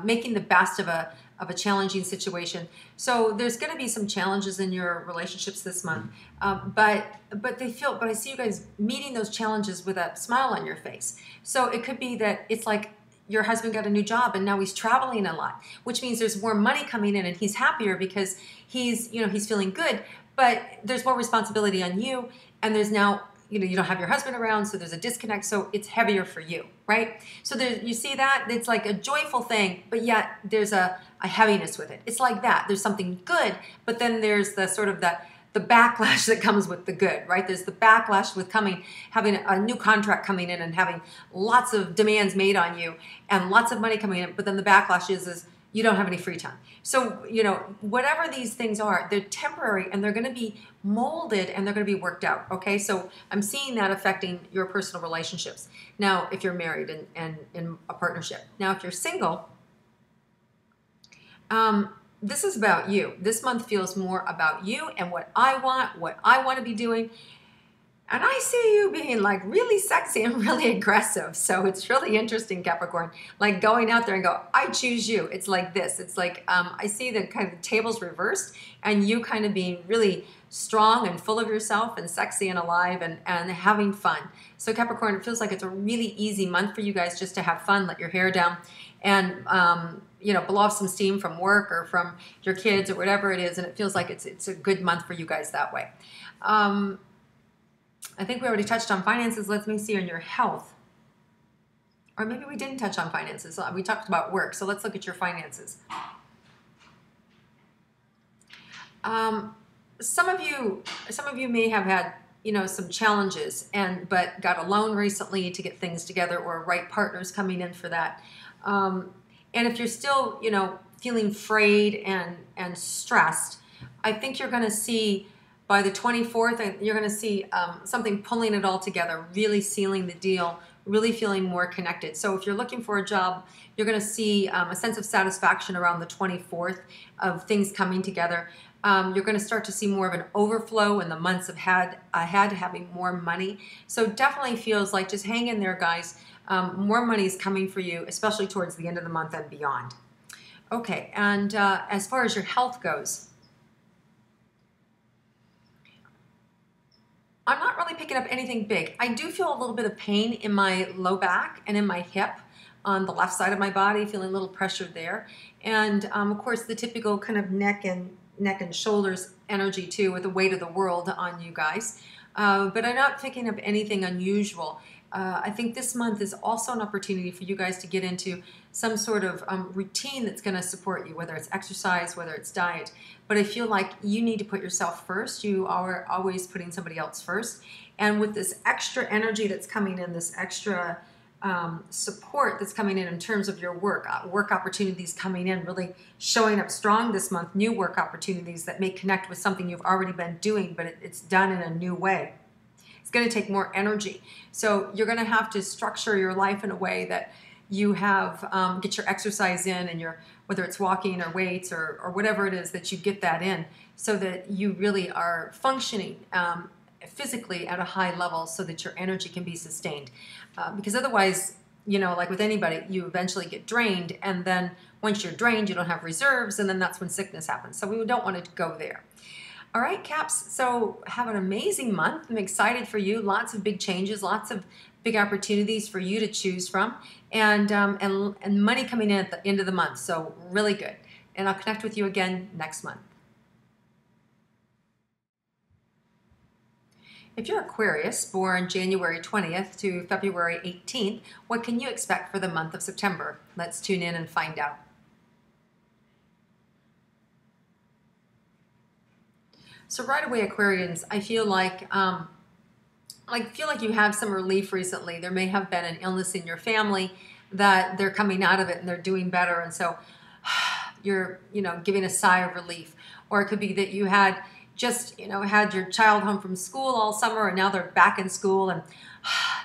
making the best of a challenging situation. So there's going to be some challenges in your relationships this month, but I see you guys meeting those challenges with a smile on your face. So it could be that it's like your husband got a new job and now he's traveling a lot, which means there's more money coming in and he's happier because he's feeling good, but there's more responsibility on you and there's now you don't have your husband around, so there's a disconnect, so it's heavier for you, right? So you see that? It's like a joyful thing, but yet there's a heaviness with it. It's like that. There's something good, but then there's the sort of the backlash that comes with the good, right? There's the backlash with having a new contract coming in and having lots of demands made on you and lots of money coming in, but then the backlash is you don't have any free time. So, whatever these things are, they're temporary and they're going to be molded and they're going to be worked out. Okay. So I'm seeing that affecting your personal relationships. Now, if you're married and in a partnership. Now, if you're single, this is about you. This month feels more about you and what I want to be doing. And I see you being like really sexy and really aggressive. So it's really interesting, Capricorn, like going out there and go, I choose you. It's like this. It's like, I see the kind of tables reversed and you kind of being really strong and full of yourself and sexy and alive and having fun. So Capricorn, it feels like it's a really easy month for you guys just to have fun, let your hair down and, blow off some steam from work or from your kids or whatever it is. And it feels like it's a good month for you guys that way. I think we already touched on finances. Let me see on your health. Or maybe we didn't touch on finances. We talked about work. So let's look at your finances. Some of you may have had, you know, some challenges but got a loan recently to get things together, or right partners coming in for that. And if you're still, you know, feeling frayed and stressed, I think you're going to see by the 24th, you're going to see something pulling it all together, really sealing the deal, really feeling more connected. So if you're looking for a job, you're going to see a sense of satisfaction around the 24th of things coming together. You're going to start to see more of an overflow in the months ahead, having more money. So definitely feels like, just hang in there, guys. More money is coming for you, especially towards the end of the month and beyond. Okay, and as far as your health goes, I'm not really picking up anything big. I do feel a little bit of pain in my low back and in my hip on the left side of my body, feeling a little pressure there. And of course, the typical kind of neck and shoulders energy too, with the weight of the world on you guys. But I'm not picking up anything unusual. I think this month is also an opportunity for you guys to get into some sort of routine that's going to support you, whether it's exercise, whether it's diet. But I feel like you need to put yourself first. You are always putting somebody else first. And with this extra energy that's coming in, this extra support that's coming in terms of your work opportunities coming in, really showing up strong this month, new work opportunities that may connect with something you've already been doing, but it's done in a new way. It's going to take more energy. So you're going to have to structure your life in a way that you have, get your exercise in, and whether it's walking or weights or whatever it is, that you get that in so that you really are functioning physically at a high level so that your energy can be sustained. Because otherwise, you know, like with anybody, you eventually get drained, and then once you're drained, you don't have reserves, and then that's when sickness happens. So we don't want to go there. All right, Caps, so have an amazing month. I'm excited for you. Lots of big changes, lots of big opportunities for you to choose from, and money coming in at the end of the month. So really good. And I'll connect with you again next month. If you're Aquarius, born January 20th to February 18th, what can you expect for the month of September? Let's tune in and find out. So right away, Aquarians, I feel like you have some relief recently. There may have been an illness in your family that they're coming out of it and they're doing better, and so you're, you know, giving a sigh of relief. Or it could be that you had just, you know, had your child home from school all summer and now they're back in school, and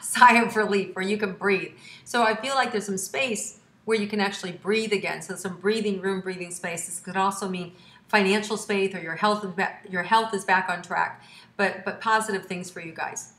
sigh of relief, or you can breathe. So I feel like there's some space where you can actually breathe again. So some breathing room, breathing space. This could also mean financial space, or your health is back on track, but positive things for you guys.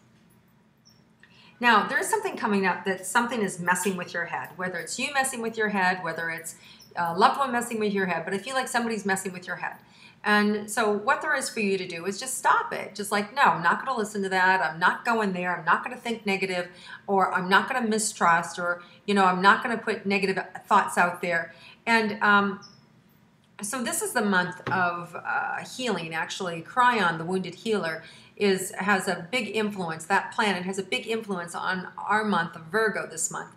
Now, there's something coming up that something is messing with your head, whether it's you messing with your head, whether it's a loved one messing with your head, but I feel like somebody's messing with your head. And so what there is for you to do is just stop it. Just like, no, I'm not going to listen to that. I'm not going there. I'm not going to think negative, or I'm not going to mistrust, or, you know, I'm not going to put negative thoughts out there. And so this is the month of healing, actually. Cryon, the wounded healer, has a big influence. That planet has a big influence on our month of Virgo this month,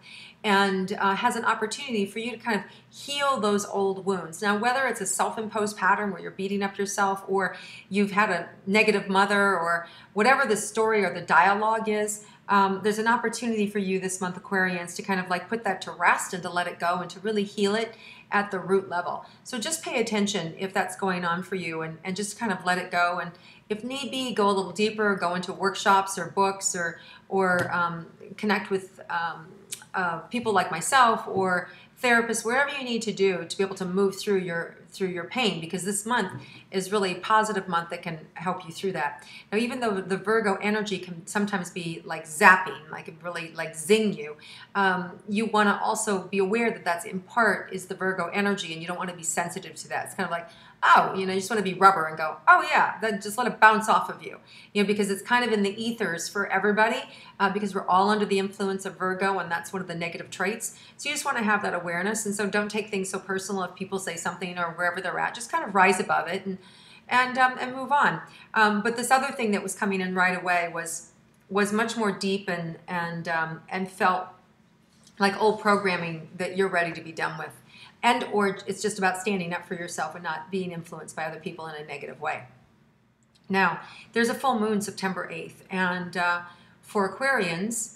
and has an opportunity for you to kind of heal those old wounds. Now, whether it's a self-imposed pattern where you're beating up yourself, or you've had a negative mother, or whatever the story or the dialogue is, there's an opportunity for you this month, Aquarians, to kind of like put that to rest and to let it go and to really heal it at the root level. So just pay attention if that's going on for you, and just kind of let it go. And if need be, go a little deeper, go into workshops or books, or connect with people like myself or therapists, wherever you need to do to be able to move through your pain, because this month is really a positive month that can help you through that. Now, even though the Virgo energy can sometimes be like zapping, like it really like zing you, you want to also be aware that that's in part is the Virgo energy, and you don't want to be sensitive to that. It's kind of like, oh, you know, you just want to be rubber and go, oh yeah, then just let it bounce off of you, you know, because it's kind of in the ethers for everybody, because we're all under the influence of Virgo, and that's one of the negative traits. So you just want to have that awareness, and so don't take things so personal if people say something or wherever they're at. Just kind of rise above it and move on. But this other thing that was coming in right away was much more deep and felt like old programming that you're ready to be done with. and or it's just about standing up for yourself and not being influenced by other people in a negative way. Now, there's a full moon September 8th, and for Aquarians,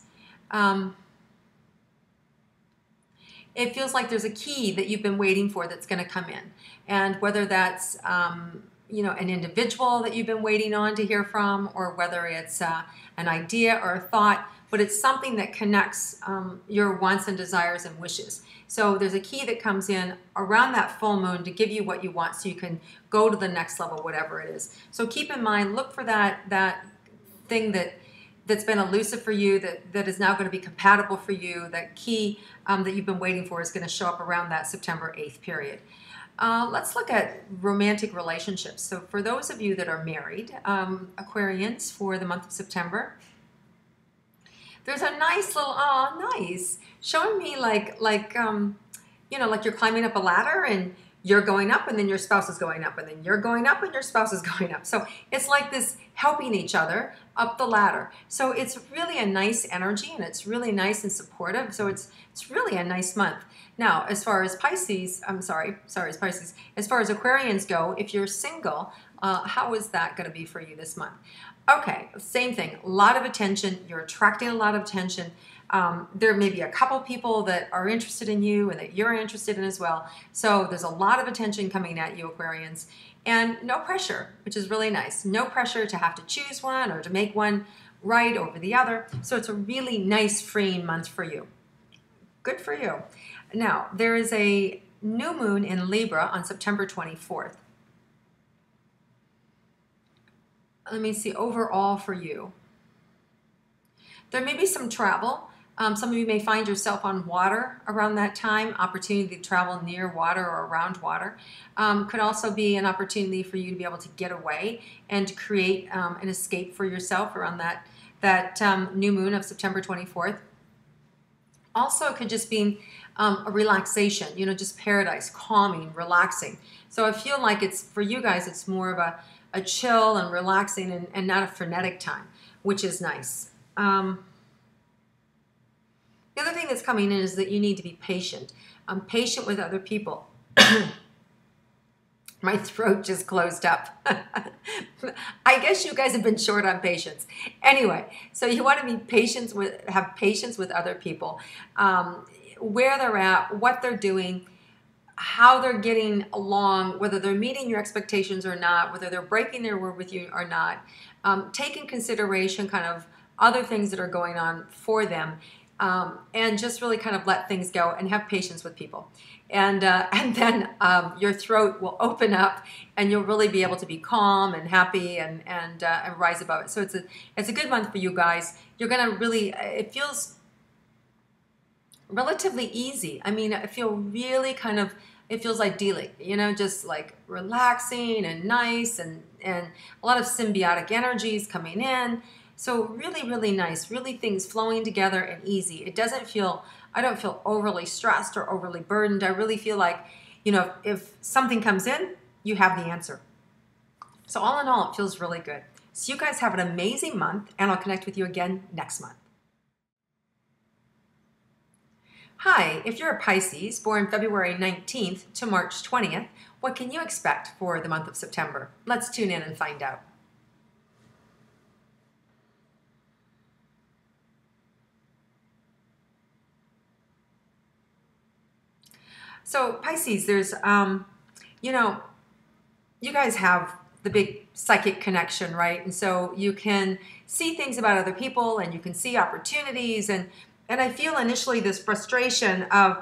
it feels like there's a key that you've been waiting for that's going to come in. And whether that's, you know, an individual that you've been waiting on to hear from, or whether it's an idea or a thought, but it's something that connects your wants and desires and wishes. So there's a key that comes in around that full moon to give you what you want so you can go to the next level, whatever it is. So keep in mind, look for that thing that's been elusive for you, that is now going to be compatible for you. That key that you've been waiting for is going to show up around that September 8th period. Let's look at romantic relationships. So for those of you that are married, Aquarians, for the month of September, there's a nice little, oh, nice, showing me like you know, like you're climbing up a ladder and you're going up and then your spouse is going up and then you're going up and your spouse is going up. So it's like this helping each other up the ladder. So it's really a nice energy and it's really nice and supportive. So it's really a nice month. Now, as far as Pisces, as far as Aquarians go, if you're single, how is that going to be for you this month? Okay, same thing, a lot of attention. You're attracting a lot of attention. There may be a couple people that are interested in you and that you're interested in as well. So there's a lot of attention coming at you, Aquarians, and no pressure, which is really nice. No pressure to have to choose one or to make one right over the other. So it's a really nice, freeing month for you. Good for you. Now, there is a new moon in Libra on September 24th. Let me see, overall for you. There may be some travel. Some of you may find yourself on water around that time, opportunity to travel near water or around water. Could also be an opportunity for you to be able to get away and to create an escape for yourself around that new moon of September 24th. Also, it could just be a relaxation, you know, just paradise, calming, relaxing. So I feel like it's, for you guys, it's more of a chill and relaxing and not a frenetic time, which is nice. The other thing that's coming in is that you need to be patient. Patient with other people. My throat just closed up. I guess you guys have been short on patience. Anyway, so you want to be have patience with other people. Where they're at, what they're doing, how they're getting along, whether they're meeting your expectations or not, whether they're breaking their word with you or not. Take in consideration kind of other things that are going on for them, and just really kind of let things go and have patience with people. And then your throat will open up and you'll really be able to be calm and happy and rise above it. So it's a good month for you guys. You're going to really, it feels relatively easy. I mean, I feel really kind of, it feels idyllic, you know, just like relaxing and nice and a lot of symbiotic energies coming in. So really, really nice, really things flowing together and easy. It doesn't feel, I don't feel overly stressed or overly burdened. I really feel like, you know, if something comes in, you have the answer. So all in all, it feels really good. So you guys have an amazing month, and I'll connect with you again next month. Hi, if you're a Pisces, born February 19th to March 20th, what can you expect for the month of September? Let's tune in and find out. So Pisces, there's, you know, you guys have the big psychic connection, right? And so you can see things about other people and you can see opportunities. And I feel initially this frustration of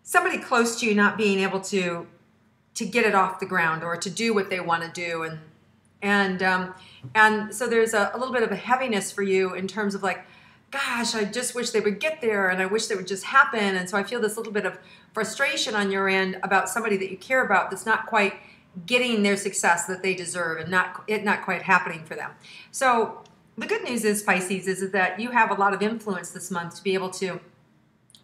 somebody close to you not being able to get it off the ground or to do what they want to do. And so there's a little bit of a heaviness for you in terms of like, gosh, I just wish they would get there and I wish they would just happen. And so I feel this little bit of frustration on your end about somebody that you care about that's not quite getting their success that they deserve and not quite happening for them. So the good news is, Pisces, is that you have a lot of influence this month to be able to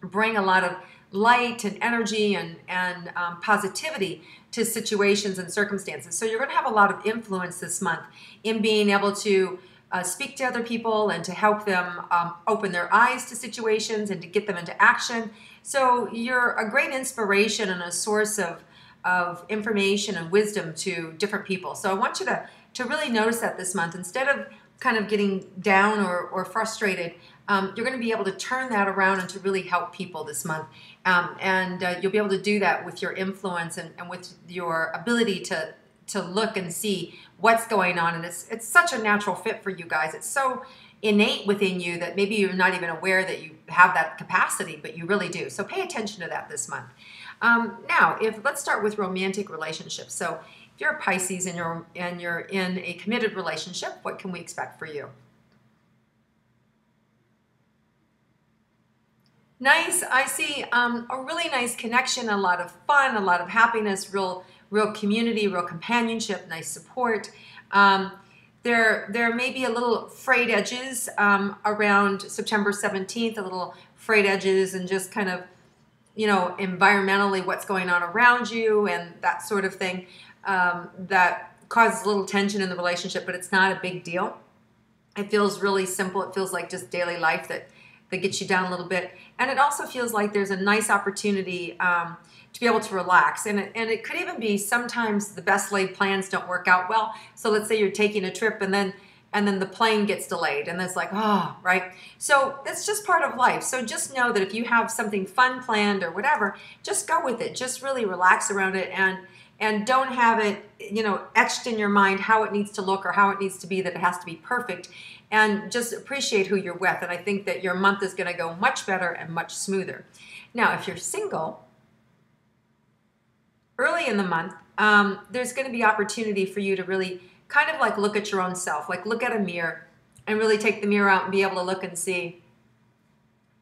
bring a lot of light and energy and positivity to situations and circumstances. So you're going to have a lot of influence this month in being able to speak to other people and to help them open their eyes to situations and to get them into action. So you're a great inspiration and a source of information and wisdom to different people. So I want you to really notice that this month. Instead of kind of getting down or frustrated, you're going to be able to turn that around and to really help people this month. You'll be able to do that with your influence and with your ability to look and see what's going on. And it's such a natural fit for you guys. It's so innate within you that maybe you're not even aware that you have that capacity, but you really do. So pay attention to that this month. Now, let's start with romantic relationships. So if you're a Pisces and you're in a committed relationship, what can we expect for you? Nice. I see a really nice connection, a lot of fun, a lot of happiness, real community, real companionship, nice support. There may be a little frayed edges around September 17th, a little frayed edges and just kind of, environmentally what's going on around you and that sort of thing that causes a little tension in the relationship, but it's not a big deal. It feels really simple. It feels like just daily life that gets you down a little bit. And it also feels like there's a nice opportunity to be able to relax. And it could even be sometimes the best laid plans don't work out well. So let's say you're taking a trip and then the plane gets delayed and it's like, oh, right? So that's just part of life. So just know that if you have something fun planned or whatever, just go with it. Just really relax around it and don't have it, etched in your mind how it needs to look or how it needs to be, that it has to be perfect. And just appreciate who you're with. And I think that your month is going to go much better and much smoother. Now, if you're single, early in the month, there's going to be opportunity for you to really kind of like look at your own self, like look at a mirror and really take the mirror out and be able to look and see,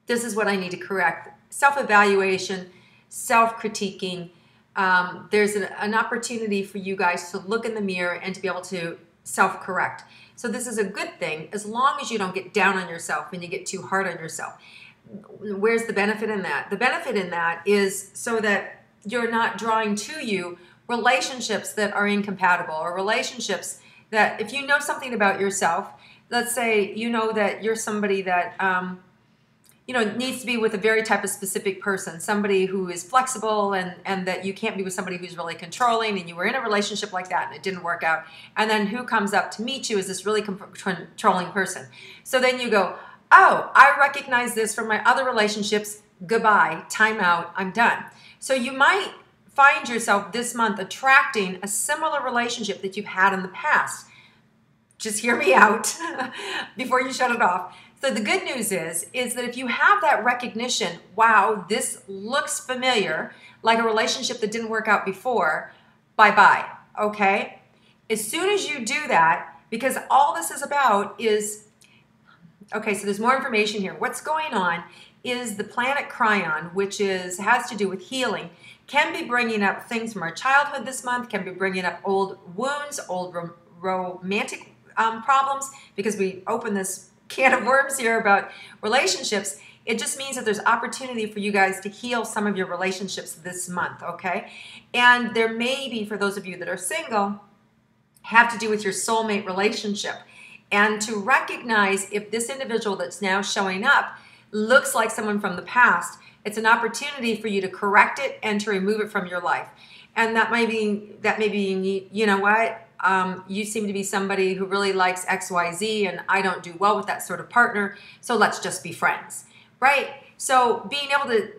this is what I need to correct. Self-evaluation, self-critiquing. There's an opportunity for you guys to look in the mirror and to be able to self-correct. So this is a good thing as long as you don't get down on yourself and you get too hard on yourself. Where's the benefit in that? The benefit in that is so that you're not drawing to you relationships that are incompatible, or relationships that, if you know something about yourself, let's say you know that you're somebody that needs to be with a very type of specific person, somebody who is flexible, and that you can't be with somebody who's really controlling, and you were in a relationship like that and it didn't work out, and then who comes up to meet you is this really controlling person. So then you go, oh, I recognize this from my other relationships, goodbye, time out, I'm done. So you might find yourself this month attracting a similar relationship that you've had in the past. Just hear me out before you shut it off. So the good news is that if you have that recognition, wow, this looks familiar, like a relationship that didn't work out before, bye-bye, okay? As soon as you do that, because all this is about is, okay, so there's more information here. What's going on is the planet Cryon, which has to do with healing, can be bringing up things from our childhood this month, can be bringing up old wounds, old romantic problems, because we open this can of worms here about relationships. It just means that there's opportunity for you guys to heal some of your relationships this month, okay? And there may be, for those of you that are single, have to do with your soulmate relationship. And to recognize if this individual that's now showing up looks like someone from the past, it's an opportunity for you to correct it and to remove it from your life. And that may be, you know what? You seem to be somebody who really likes XYZ, and I don't do well with that sort of partner, so let's just be friends, right? So being able to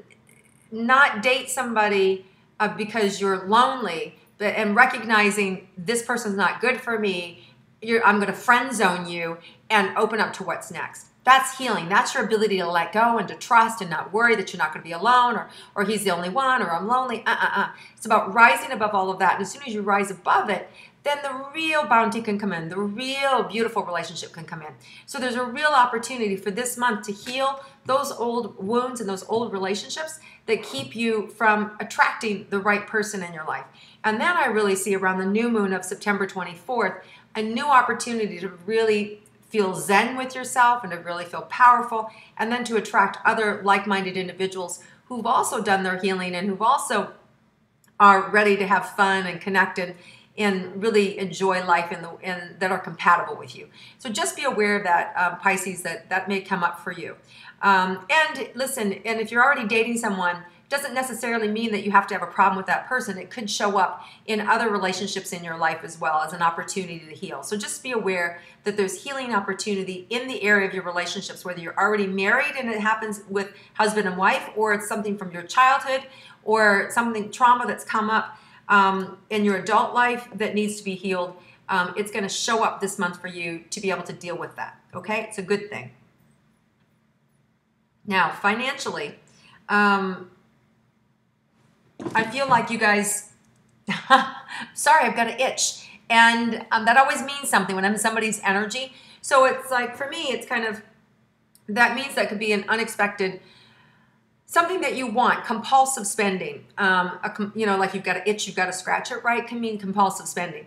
not date somebody because you're lonely, and recognizing this person's not good for me, I'm going to friend zone you and open up to what's next. That's healing. That's your ability to let go and to trust and not worry that you're not going to be alone, or he's the only one, or I'm lonely. It's about rising above all of that. And as soon as you rise above it, then the real bounty can come in. The real beautiful relationship can come in. So there's a real opportunity for this month to heal those old wounds and those old relationships that keep you from attracting the right person in your life. And then I really see around the new moon of September 24th, a new opportunity to really feel zen with yourself and to really feel powerful, and then to attract other like-minded individuals who've also done their healing and who've also are ready to have fun and connect and really enjoy life and that are compatible with you. So just be aware of that, Pisces, that may come up for you. And listen, and if you're already dating someone, doesn't necessarily mean that you have to have a problem with that person. It could show up in other relationships in your life as well as an opportunity to heal. So just be aware that there's healing opportunity in the area of your relationships, whether you're already married and it happens with husband and wife, or it's something from your childhood, or something trauma that's come up in your adult life that needs to be healed. It's going to show up this month for you to be able to deal with that. Okay, it's a good thing. Now, financially, I feel like you guys, sorry, I've got an itch. And that always means something when I'm in somebody's energy. So it's like, for me, it's kind of, that means that could be an unexpected, something that you want, compulsive spending. You know, like you've got an itch, you've got to scratch it, right? Can mean compulsive spending.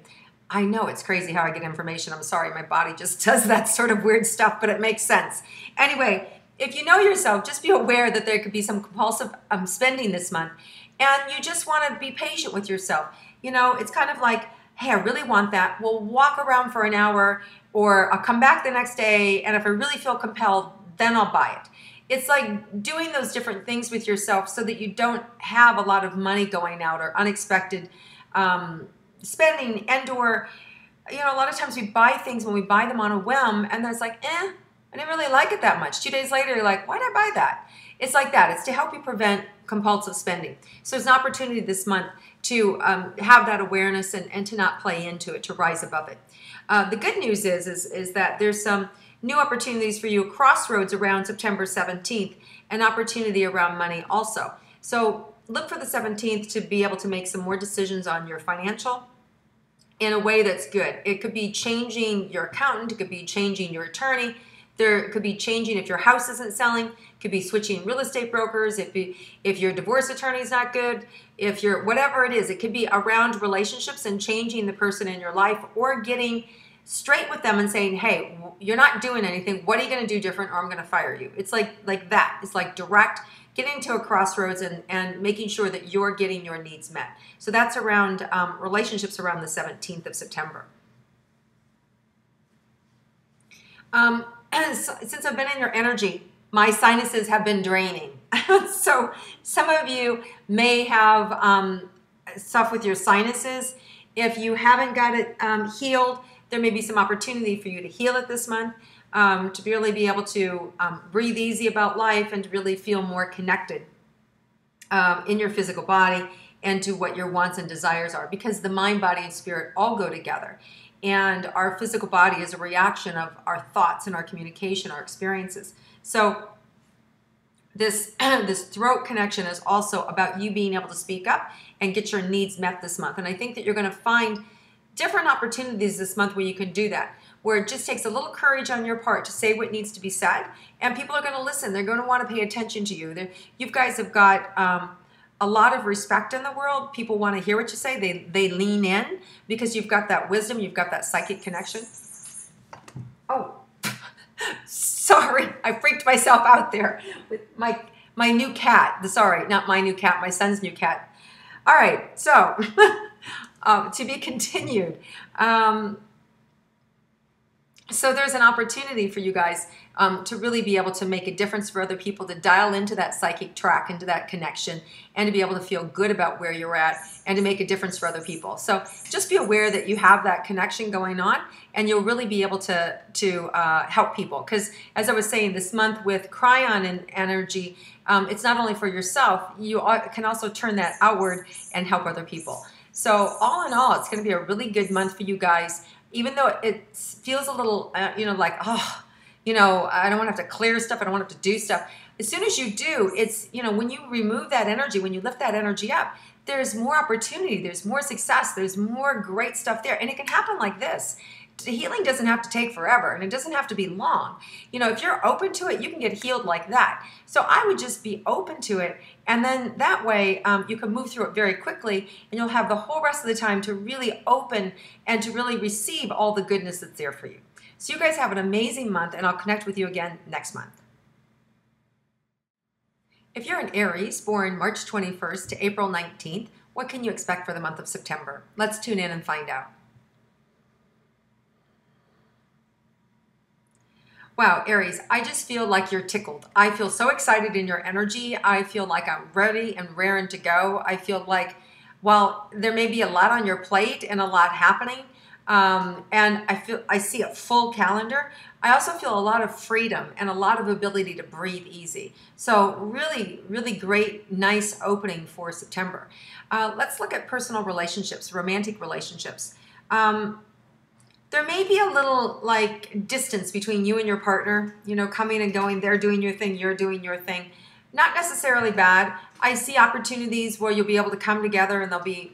I know it's crazy how I get information. I'm sorry, my body just does that sort of weird stuff, but it makes sense. Anyway, if you know yourself, just be aware that there could be some compulsive spending this month. And you just want to be patient with yourself. You know, it's kind of like, hey, I really want that. We'll walk around for an hour, or I'll come back the next day, and if I really feel compelled, then I'll buy it. It's like doing those different things with yourself so that you don't have a lot of money going out or unexpected spending, and or, you know, a lot of times we buy things when we buy them on a whim, and then it's like, I didn't really like it that much. 2 days later, you're like, why did I buy that? It's like that. It's to help you prevent compulsive spending. So it's an opportunity this month to have that awareness and to not play into it, to rise above it. The good news is that there's some new opportunities for you, crossroads around September 17th, an opportunity around money also. So look for the 17th to be able to make some more decisions on your financial in a way that's good. It could be changing your accountant, it could be changing your attorney, there could be changing if your house isn't selling, it could be switching real estate brokers, if your divorce attorney is not good, if you're, whatever it is, it could be around relationships and changing the person in your life, or getting straight with them and saying, hey, you're not doing anything, what are you going to do different, or I'm going to fire you. It's like that. It's like direct, getting to a crossroads and making sure that you're getting your needs met. So that's around relationships around the 17th of September. Since I've been in your energy, my sinuses have been draining. So some of you may have stuff with your sinuses. If you haven't got it healed, there may be some opportunity for you to heal it this month, to really be able to breathe easy about life and to really feel more connected in your physical body and to what your wants and desires are, because the mind, body, and spirit all go together. And our physical body is a reaction of our thoughts and our communication, our experiences. So this throat connection is also about you being able to speak up and get your needs met this month. And I think that you're going to find different opportunities this month where you can do that, where it just takes a little courage on your part to say what needs to be said, and people are going to listen. They're going to want to pay attention to you. You guys have got a lot of respect in the world. People want to hear what you say. They lean in because you've got that wisdom. You've got that psychic connection. Oh, sorry. I freaked myself out there with my new cat. Sorry, not my new cat, my son's new cat. All right, so to be continued. So there's an opportunity for you guys to really be able to make a difference for other people, to dial into that psychic track, into that connection, and to be able to feel good about where you're at and to make a difference for other people. So just be aware that you have that connection going on, and you'll really be able to help people. Because as I was saying, this month with Cryon and energy, it's not only for yourself, you can also turn that outward and help other people. So all in all, it's going to be a really good month for you guys. Even though it feels a little, like, oh, I don't want to have to clear stuff. I don't want to have to do stuff. As soon as you do, it's, when you remove that energy, when you lift that energy up, there's more opportunity. There's more success. There's more great stuff there. And it can happen like this. The healing doesn't have to take forever, and it doesn't have to be long. If you're open to it, you can get healed like that. So I would just be open to it, and then that way you can move through it very quickly, and you'll have the whole rest of the time to really open and to really receive all the goodness that's there for you. So you guys have an amazing month, and I'll connect with you again next month. If you're an Aries born March 21st to April 19th, What can you expect for the month of September? Let's tune in and find out. Wow, Aries, I just feel like you're tickled. I feel so excited in your energy. I feel like I'm ready and raring to go. I feel like, while there may be a lot on your plate and a lot happening, and I see a full calendar, I also feel a lot of freedom and a lot of ability to breathe easy. So really, really great, nice opening for September. Let's look at personal relationships, romantic relationships. There may be a little like distance between you and your partner, you know, coming and going. They're doing your thing, you're doing your thing. Not necessarily bad. I see opportunities where you'll be able to come together and there'll be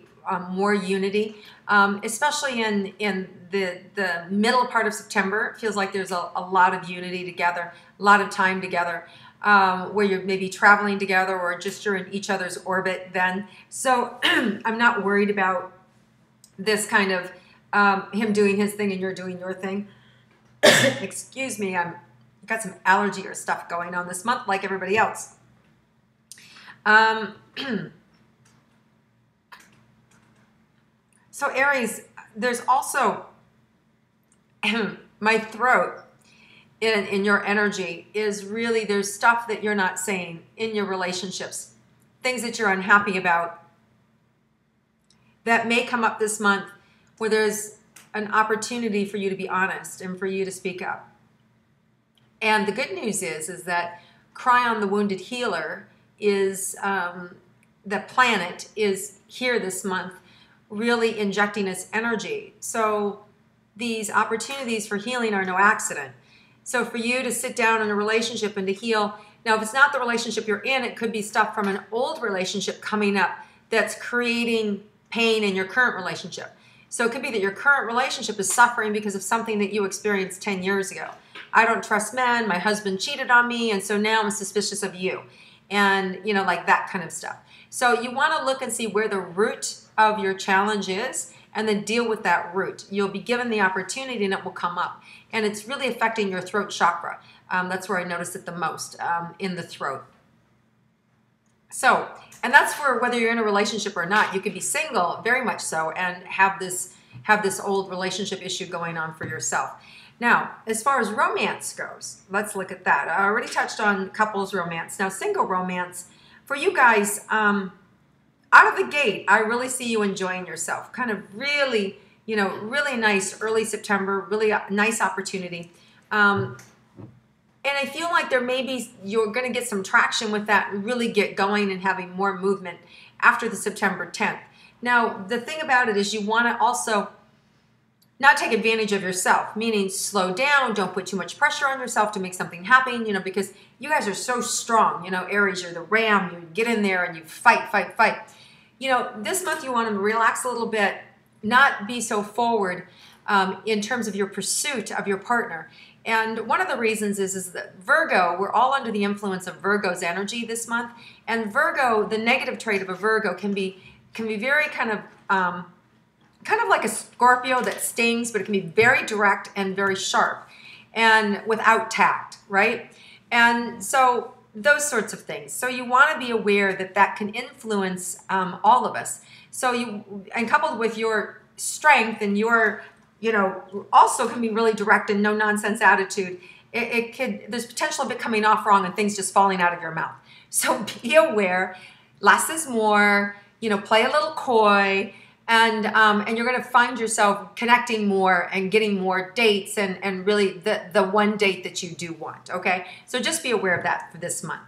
more unity, especially in the middle part of September. It feels like there's a lot of unity together, a lot of time together, where you're maybe traveling together or just you're in each other's orbit then. So I'm not worried about this kind of him doing his thing and you're doing your thing. Excuse me, I've got some allergy or stuff going on this month like everybody else. So Aries, there's also my throat in your energy is really, there's stuff that you're not saying in your relationships, things that you're unhappy about that may come up this month where there's an opportunity for you to be honest and for you to speak up. And the good news is that Cry on the Wounded Healer is, the planet is here this month, really injecting its energy. So these opportunities for healing are no accident. So for you to sit down in a relationship and to heal, now if it's not the relationship you're in, it could be stuff from an old relationship coming up that's creating pain in your current relationship. So it could be that your current relationship is suffering because of something that you experienced 10 years ago. I don't trust men, my husband cheated on me, and so now I'm suspicious of you. And, you know, like that kind of stuff. So you want to look and see where the root of your challenge is and then deal with that root. You'll be given the opportunity and it will come up. And it's really affecting your throat chakra. That's where I notice it the most, in the throat. So, and that's for whether you're in a relationship or not. You could be single, very much so, and have this old relationship issue going on for yourself. Now, as far as romance goes, let's look at that. I already touched on couples romance. Now, single romance, for you guys, out of the gate, I really see you enjoying yourself. Kind of really, you know, really nice early September, really nice opportunity. And I feel like there may be, you're going to get some traction with that and really get going and having more movement after the September 10th. Now, the thing about it is you want to also not take advantage of yourself, meaning slow down, don't put too much pressure on yourself to make something happen, you know, because you guys are so strong. You know, Aries, you're the ram, you get in there and you fight, fight, fight. You know, this month you want to relax a little bit, not be so forward in terms of your pursuit of your partner. And one of the reasons is that Virgo, we're all under the influence of Virgo's energy this month. And Virgo, the negative trait of a Virgo can be very kind of like a Scorpio that stings, but it can be very direct and very sharp and without tact, right? And so those sorts of things. So you want to be aware that that can influence all of us. So and coupled with your strength and your, you know, also can be really direct and no nonsense attitude. There's potential of it coming off wrong and things just falling out of your mouth. So be aware, less is more, you know, play a little coy, and you're going to find yourself connecting more and getting more dates and really the one date that you do want, okay? So just be aware of that for this month.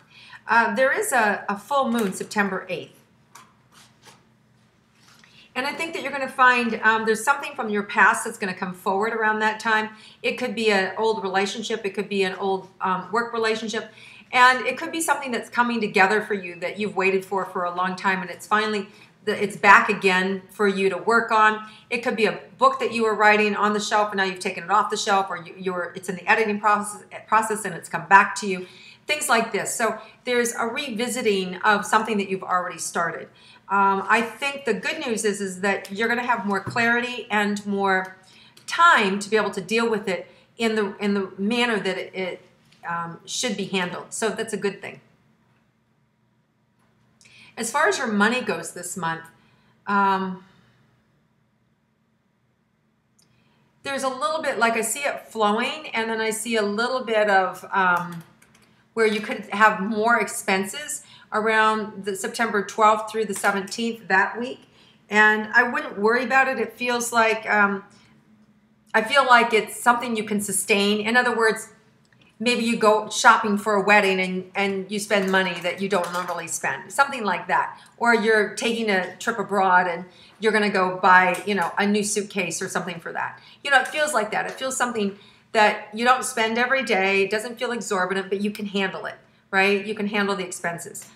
There is a full moon September 8th. And I think that you're going to find there's something from your past that's going to come forward around that time. It could be an old relationship. It could be an old work relationship. And it could be something that's coming together for you that you've waited for a long time. And it's finally, it's back again for you to work on. It could be a book that you were writing on the shelf and now you've taken it off the shelf, or it's in the editing process and it's come back to you. Things like this. So there's a revisiting of something that you've already started. I think the good news is that you're going to have more clarity and more time to be able to deal with it in the manner that it should be handled. So that's a good thing. As far as your money goes this month, There's a little bit, like I see it flowing, and then I see a little bit of where you could have more expenses around the September 12th through the 17th that week. And I wouldn't worry about it. It feels like, I feel like it's something you can sustain. In other words, maybe you go shopping for a wedding and you spend money that you don't normally spend, something like that. Or you're taking a trip abroad and you're going to go buy, you know, a new suitcase or something for that. You know, it feels like that. It feels something that you don't spend every day. It doesn't feel exorbitant, but you can handle it, right? You can handle the expenses.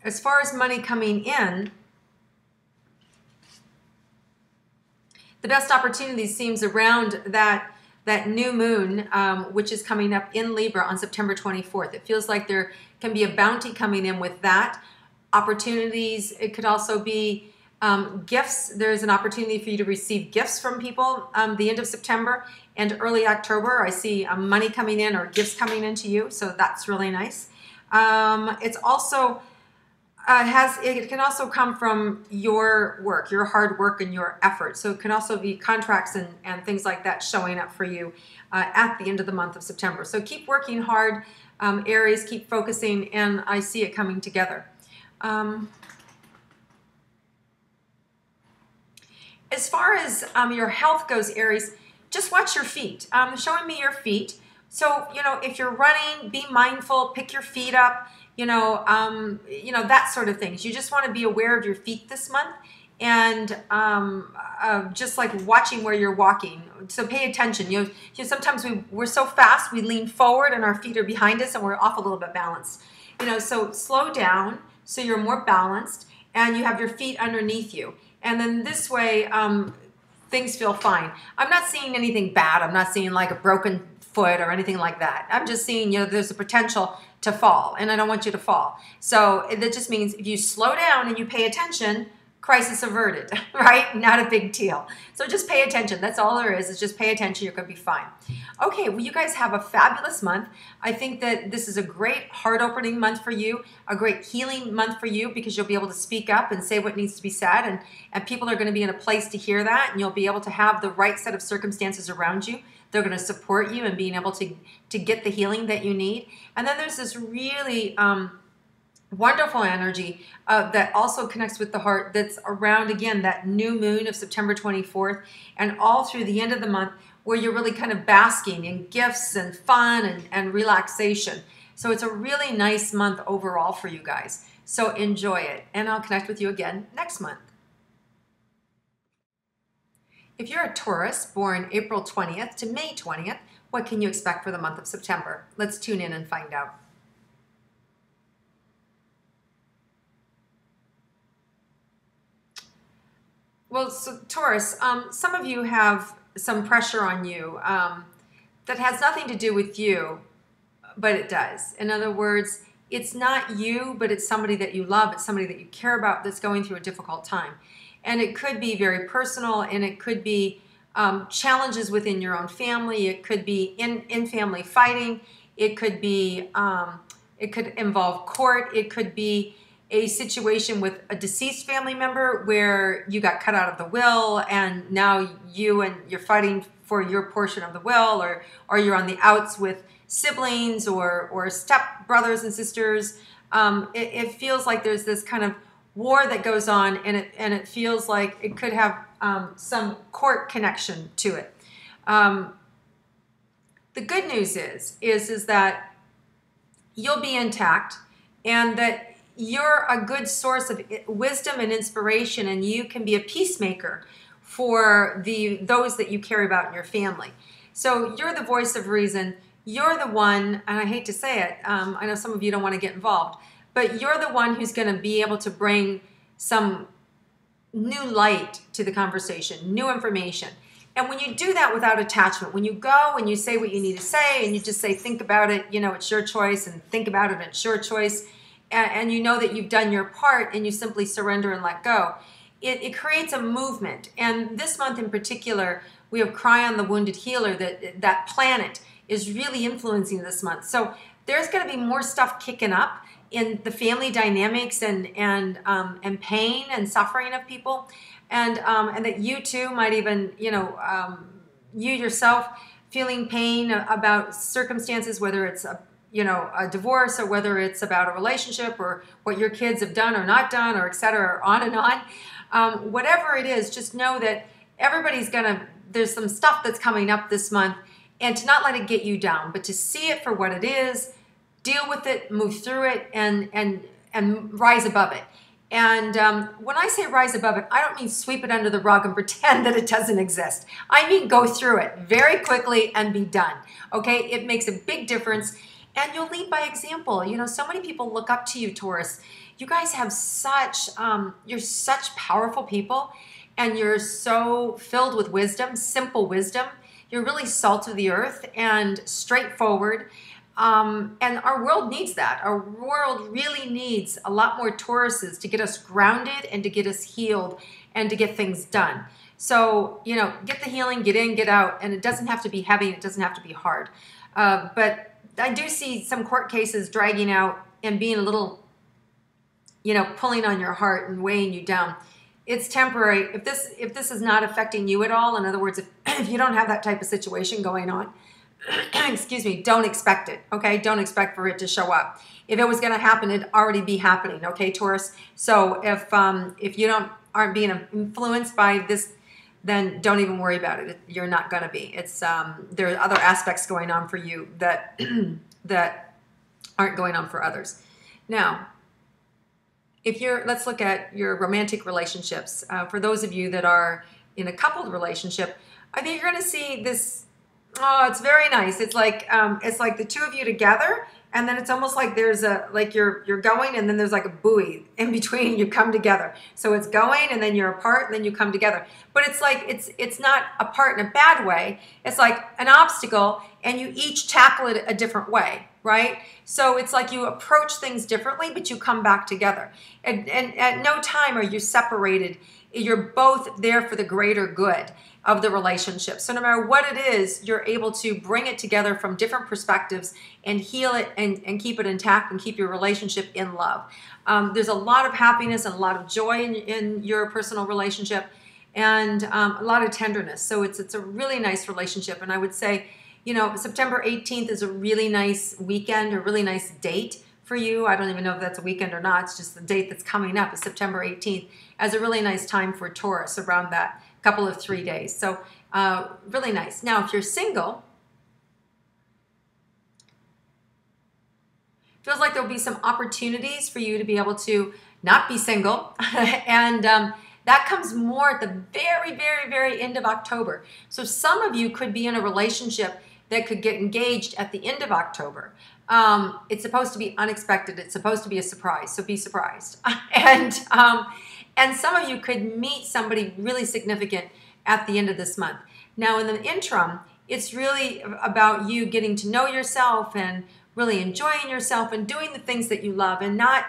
As far as money coming in, the best opportunity seems around that new moon, which is coming up in Libra on September 24th. It feels like there can be a bounty coming in with that. Opportunities, it could also be gifts. There's an opportunity for you to receive gifts from people the end of September and early October. I see money coming in or gifts coming into you, so that's really nice. It's also it can also come from your work, your hard work and your effort. So it can also be contracts and things like that showing up for you at the end of the month of September. So keep working hard, Aries, keep focusing, and I see it coming together. As far as your health goes, Aries, just watch your feet. Showing me your feet. So, you know, if you're running, be mindful, pick your feet up, you know, that sort of things. You just want to be aware of your feet this month and just like watching where you're walking. So pay attention. You know sometimes we're so fast, we lean forward and our feet are behind us and we're off a little bit balanced. You know, so slow down so you're more balanced and you have your feet underneath you. And then this way, things feel fine. I'm not seeing anything bad. I'm not seeing like a broken foot or anything like that. I'm just seeing, you know, there's a potential to fall, and I don't want you to fall. So that just means if you slow down and you pay attention, crisis averted, right? Not a big deal. So just pay attention. That's all there is just pay attention. You're going to be fine. Okay, well, you guys have a fabulous month. I think that this is a great heart-opening month for you, a great healing month for you because you'll be able to speak up and say what needs to be said, and people are going to be in a place to hear that, and you'll be able to have the right set of circumstances around you. They're going to support you in being able to get the healing that you need. And then there's this really wonderful energy that also connects with the heart that's around, again, that new moon of September 24th and all through the end of the month where you're really kind of basking in gifts and fun and relaxation. So it's a really nice month overall for you guys. So enjoy it. And I'll connect with you again next month. If you're a Taurus born April 20th to May 20th, what can you expect for the month of September? Let's tune in and find out. Well, so Taurus, some of you have some pressure on you that has nothing to do with you, but it does. In other words, it's not you, but it's somebody that you love. It's somebody that you care about that's going through a difficult time. And it could be very personal, and it could be challenges within your own family. It could be in family fighting. It could be, it could involve court. It could be a situation with a deceased family member where you got cut out of the will and now you're fighting for your portion of the will, or you're on the outs with siblings or step brothers and sisters. It feels like there's this kind of war that goes on, and it feels like it could have some court connection to it. The good news is that you'll be intact, and that you're a good source of wisdom and inspiration, and you can be a peacemaker for those that you care about in your family. So you're the voice of reason. You're the one, and I hate to say it, I know some of you don't want to get involved, but you're the one who's going to be able to bring some new light to the conversation, new information. And when you do that without attachment, when you go and you say what you need to say, and you just say, think about it, you know, it's your choice, and think about it, it's your choice, and you know that you've done your part, and you simply surrender and let go, it creates a movement. And this month in particular, we have Cry on the Wounded Healer, that planet is really influencing this month. So there's going to be more stuff kicking up in the family dynamics and pain and suffering of people, and that you too might even, you yourself feeling pain about circumstances, whether it's a divorce, or whether it's about a relationship, or what your kids have done or not done, or et cetera, or on and on. Whatever it is, just know that there's some stuff that's coming up this month, and to not let it get you down, but to see it for what it is, deal with it, move through it, and rise above it. And when I say rise above it, I don't mean sweep it under the rug and pretend that it doesn't exist. I mean go through it very quickly and be done. Okay? It makes a big difference, and you'll lead by example. So many people look up to you, Taurus. You guys have you're such powerful people, and you're so filled with wisdom, simple wisdom. You're really salt of the earth and straightforward. And our world needs that. Our world really needs a lot more Tauruses to get us grounded and to get us healed and to get things done. So, get the healing, get in, get out, and it doesn't have to be heavy, and it doesn't have to be hard. But I do see some court cases dragging out and being a little, pulling on your heart and weighing you down. It's temporary. If this is not affecting you at all, in other words, if you don't have that type of situation going on, excuse me, don't expect it, okay? Don't expect for it to show up. If it was going to happen, it'd already be happening, okay, Taurus? So if you aren't being influenced by this, then don't even worry about it. You're not going to be. It's there are other aspects going on for you that that aren't going on for others. Now, let's look at your romantic relationships. For those of you that are in a coupled relationship, I think you're going to see this. Oh, it's very nice. It's like the two of you together, and then it's almost like there's you're going, and then there's like a buoy in between. You come together. So it's going, and then you're apart, and then you come together. But it's like it's not apart in a bad way. It's like an obstacle, and you each tackle it a different way, right? So it's like you approach things differently, but you come back together. And at no time are you separated. You're both there for the greater good of the relationship. So no matter what it is, you're able to bring it together from different perspectives and heal it and keep it intact and keep your relationship in love. There's a lot of happiness and a lot of joy in your personal relationship, and a lot of tenderness. So it's a really nice relationship. And I would say, September 18th is a really nice weekend, a really nice date for you. I don't even know if that's a weekend or not. It's just the date that's coming up is September 18th as a really nice time for Taurus around that couple of 3 days. So really nice. Now, if you're single, feels like there'll be some opportunities for you to be able to not be single. And that comes more at the very, very, very end of October. So some of you could be in a relationship that could get engaged at the end of October. It's supposed to be unexpected. It's supposed to be a surprise. So be surprised. And some of you could meet somebody really significant at the end of this month. Now, in the interim, it's really about you getting to know yourself and really enjoying yourself and doing the things that you love, and not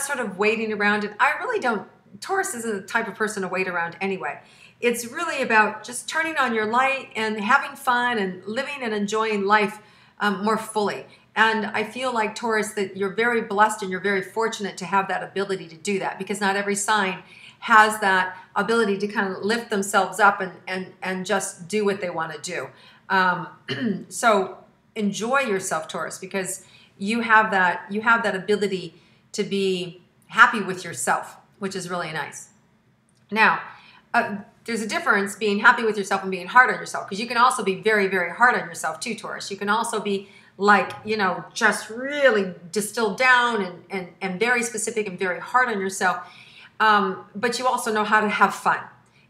sort of waiting around. And I really don't, Taurus isn't the type of person to wait around anyway. It's really about just turning on your light and having fun and living and enjoying life more fully. And I feel like, Taurus, that you're very blessed and you're very fortunate to have that ability to do that, because not every sign has that ability to kind of lift themselves up and just do what they want to do. So enjoy yourself, Taurus, because you have that ability to be happy with yourself, which is really nice. Now, there's a difference being happy with yourself and being hard on yourself, because you can also be very, very hard on yourself too, Taurus. You can also be like, just really distilled down and very specific and very hard on yourself. But you also know how to have fun.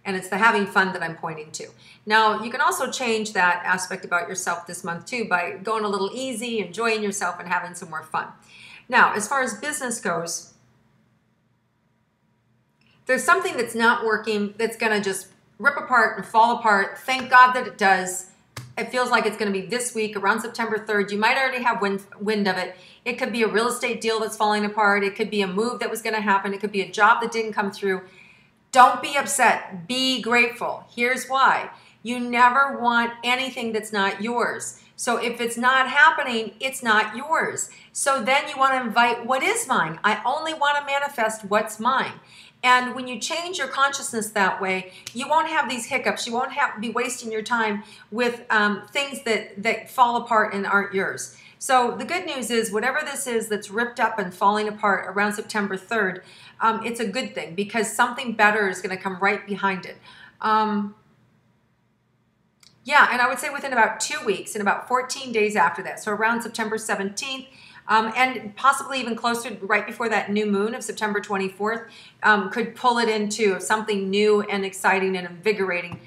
And it's the having fun that I'm pointing to. Now, you can also change that aspect about yourself this month too by going a little easy, enjoying yourself, and having some more fun. Now, as far as business goes, there's something that's not working that's going to just rip apart and fall apart. Thank God that it does. It feels like it's going to be this week, around September 3rd. You might already have wind of it. It could be a real estate deal that's falling apart. It could be a move that was going to happen. It could be a job that didn't come through. Don't be upset. Be grateful. Here's why. You never want anything that's not yours. So if it's not happening, it's not yours. So then you want to invite what is mine. I only want to manifest what's mine. And when you change your consciousness that way, you won't have these hiccups. You won't have be wasting your time with things that fall apart and aren't yours. So the good news is whatever this is that's ripped up and falling apart around September 3rd, it's a good thing because something better is going to come right behind it. Yeah, and I would say within about 2 weeks and about 14 days after that, so around September 17th, and possibly even closer, right before that new moon of September 24th, could pull it into something new and exciting and invigorating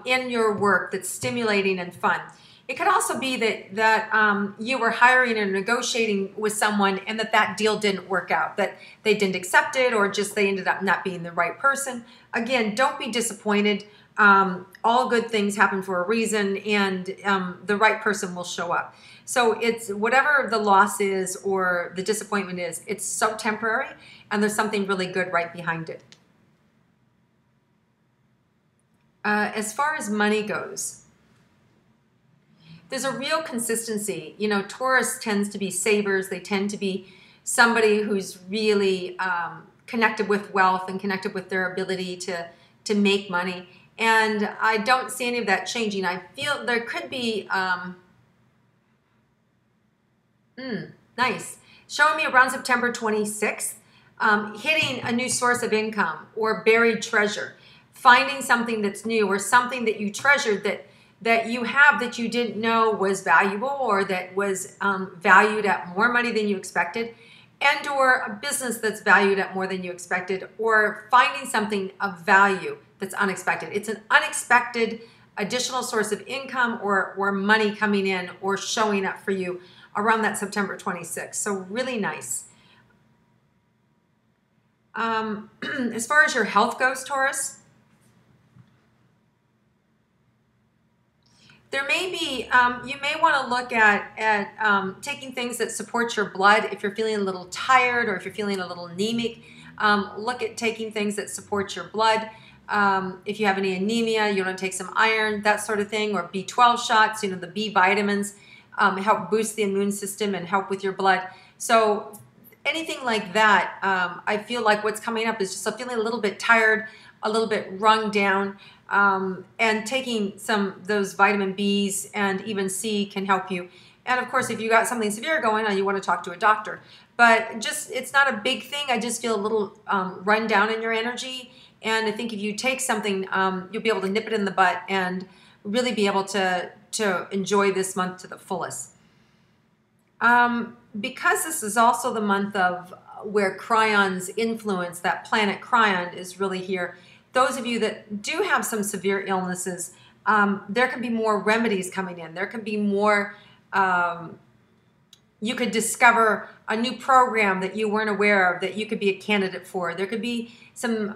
in your work that's stimulating and fun. It could also be that you were hiring or negotiating with someone and that deal didn't work out, that they didn't accept it or just they ended up not being the right person. Again, don't be disappointed. All good things happen for a reason, and the right person will show up. So it's whatever the loss is or the disappointment is, it's so temporary, and there's something really good right behind it. As far as money goes, there's a real consistency. You know, Taurus tends to be savers. They tend to be somebody who's really connected with wealth and connected with their ability to make money. And I don't see any of that changing. I feel there could be, nice, showing me around September 26th, hitting a new source of income or buried treasure, finding something that's new or something that you treasured that you have that you didn't know was valuable or that was valued at more money than you expected, and or a business that's valued at more than you expected, or finding something of value that's unexpected. It's an unexpected additional source of income or money coming in or showing up for you around that September 26th. So really nice. As far as your health goes, Taurus, there may be, you may want to look at taking things that support your blood. If you're feeling a little tired or if you're feeling a little anemic, look at taking things that support your blood. If you have any anemia, you want to take some iron, that sort of thing, or B12 shots, you know, the B vitamins help boost the immune system and help with your blood. So anything like that, I feel like what's coming up is just feeling a little bit tired, a little bit rung down, and taking those vitamin Bs and even C can help you. And of course, if you got something severe going on, you want to talk to a doctor. But just, it's not a big thing. I just feel a little run down in your energy. And I think if you take something, you'll be able to nip it in the butt and really be able to enjoy this month to the fullest. Because this is also the month of where Crion's influence, that planet Crion, is really here. Those of you that do have some severe illnesses, there can be more remedies coming in. There can be more, you could discover a new program that you weren't aware of that you could be a candidate for. There could be some,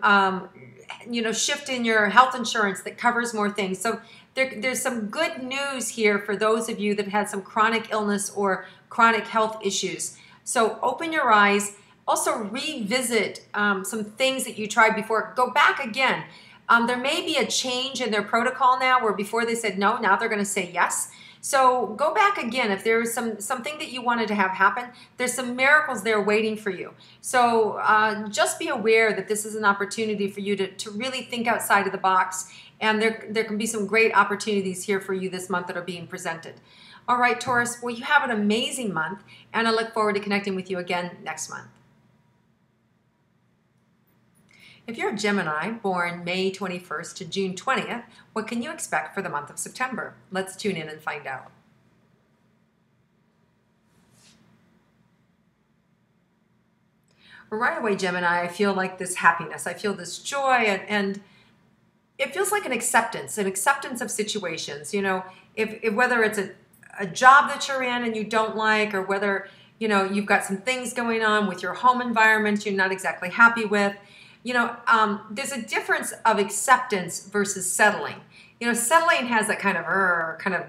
shift in your health insurance that covers more things. So there's some good news here for those of you that had some chronic illness or chronic health issues. So open your eyes. Also revisit some things that you tried before. Go back again. There may be a change in their protocol now where before they said no, now they're going to say yes. So go back again. If there is something that you wanted to have happen, there's some miracles there waiting for you. So just be aware that this is an opportunity for you to really think outside of the box. And there can be some great opportunities here for you this month that are being presented. All right, Taurus, well, you have an amazing month, and I look forward to connecting with you again next month. If you're a Gemini, born May 21st to June 20th, what can you expect for the month of September? Let's tune in and find out. Right away, Gemini, I feel like this happiness. I feel this joy, and it feels like an acceptance of situations. You know, if whether it's a job that you're in and you don't like, or whether, you know, you've got some things going on with your home environment you're not exactly happy with. You know, there's a difference of acceptance versus settling. You know, settling has that kind of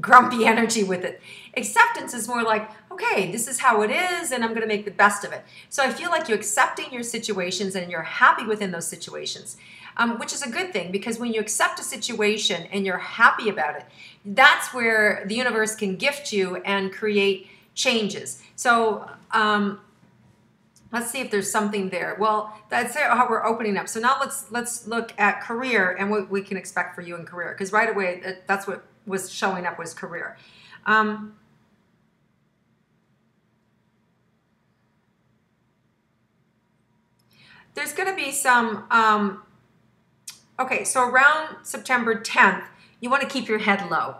grumpy energy with it. Acceptance is more like, okay, this is how it is, and I'm going to make the best of it. So I feel like you're accepting your situations and you're happy within those situations. which is a good thing, because when you accept a situation and you're happy about it, that's where the universe can gift you and create changes. So let's see if there's something there. Well, that's how we're opening up. So now let's look at career and what we can expect for you in career, because right away that's what was showing up was career. There's going to be some, okay, so around September 10th, you want to keep your head low,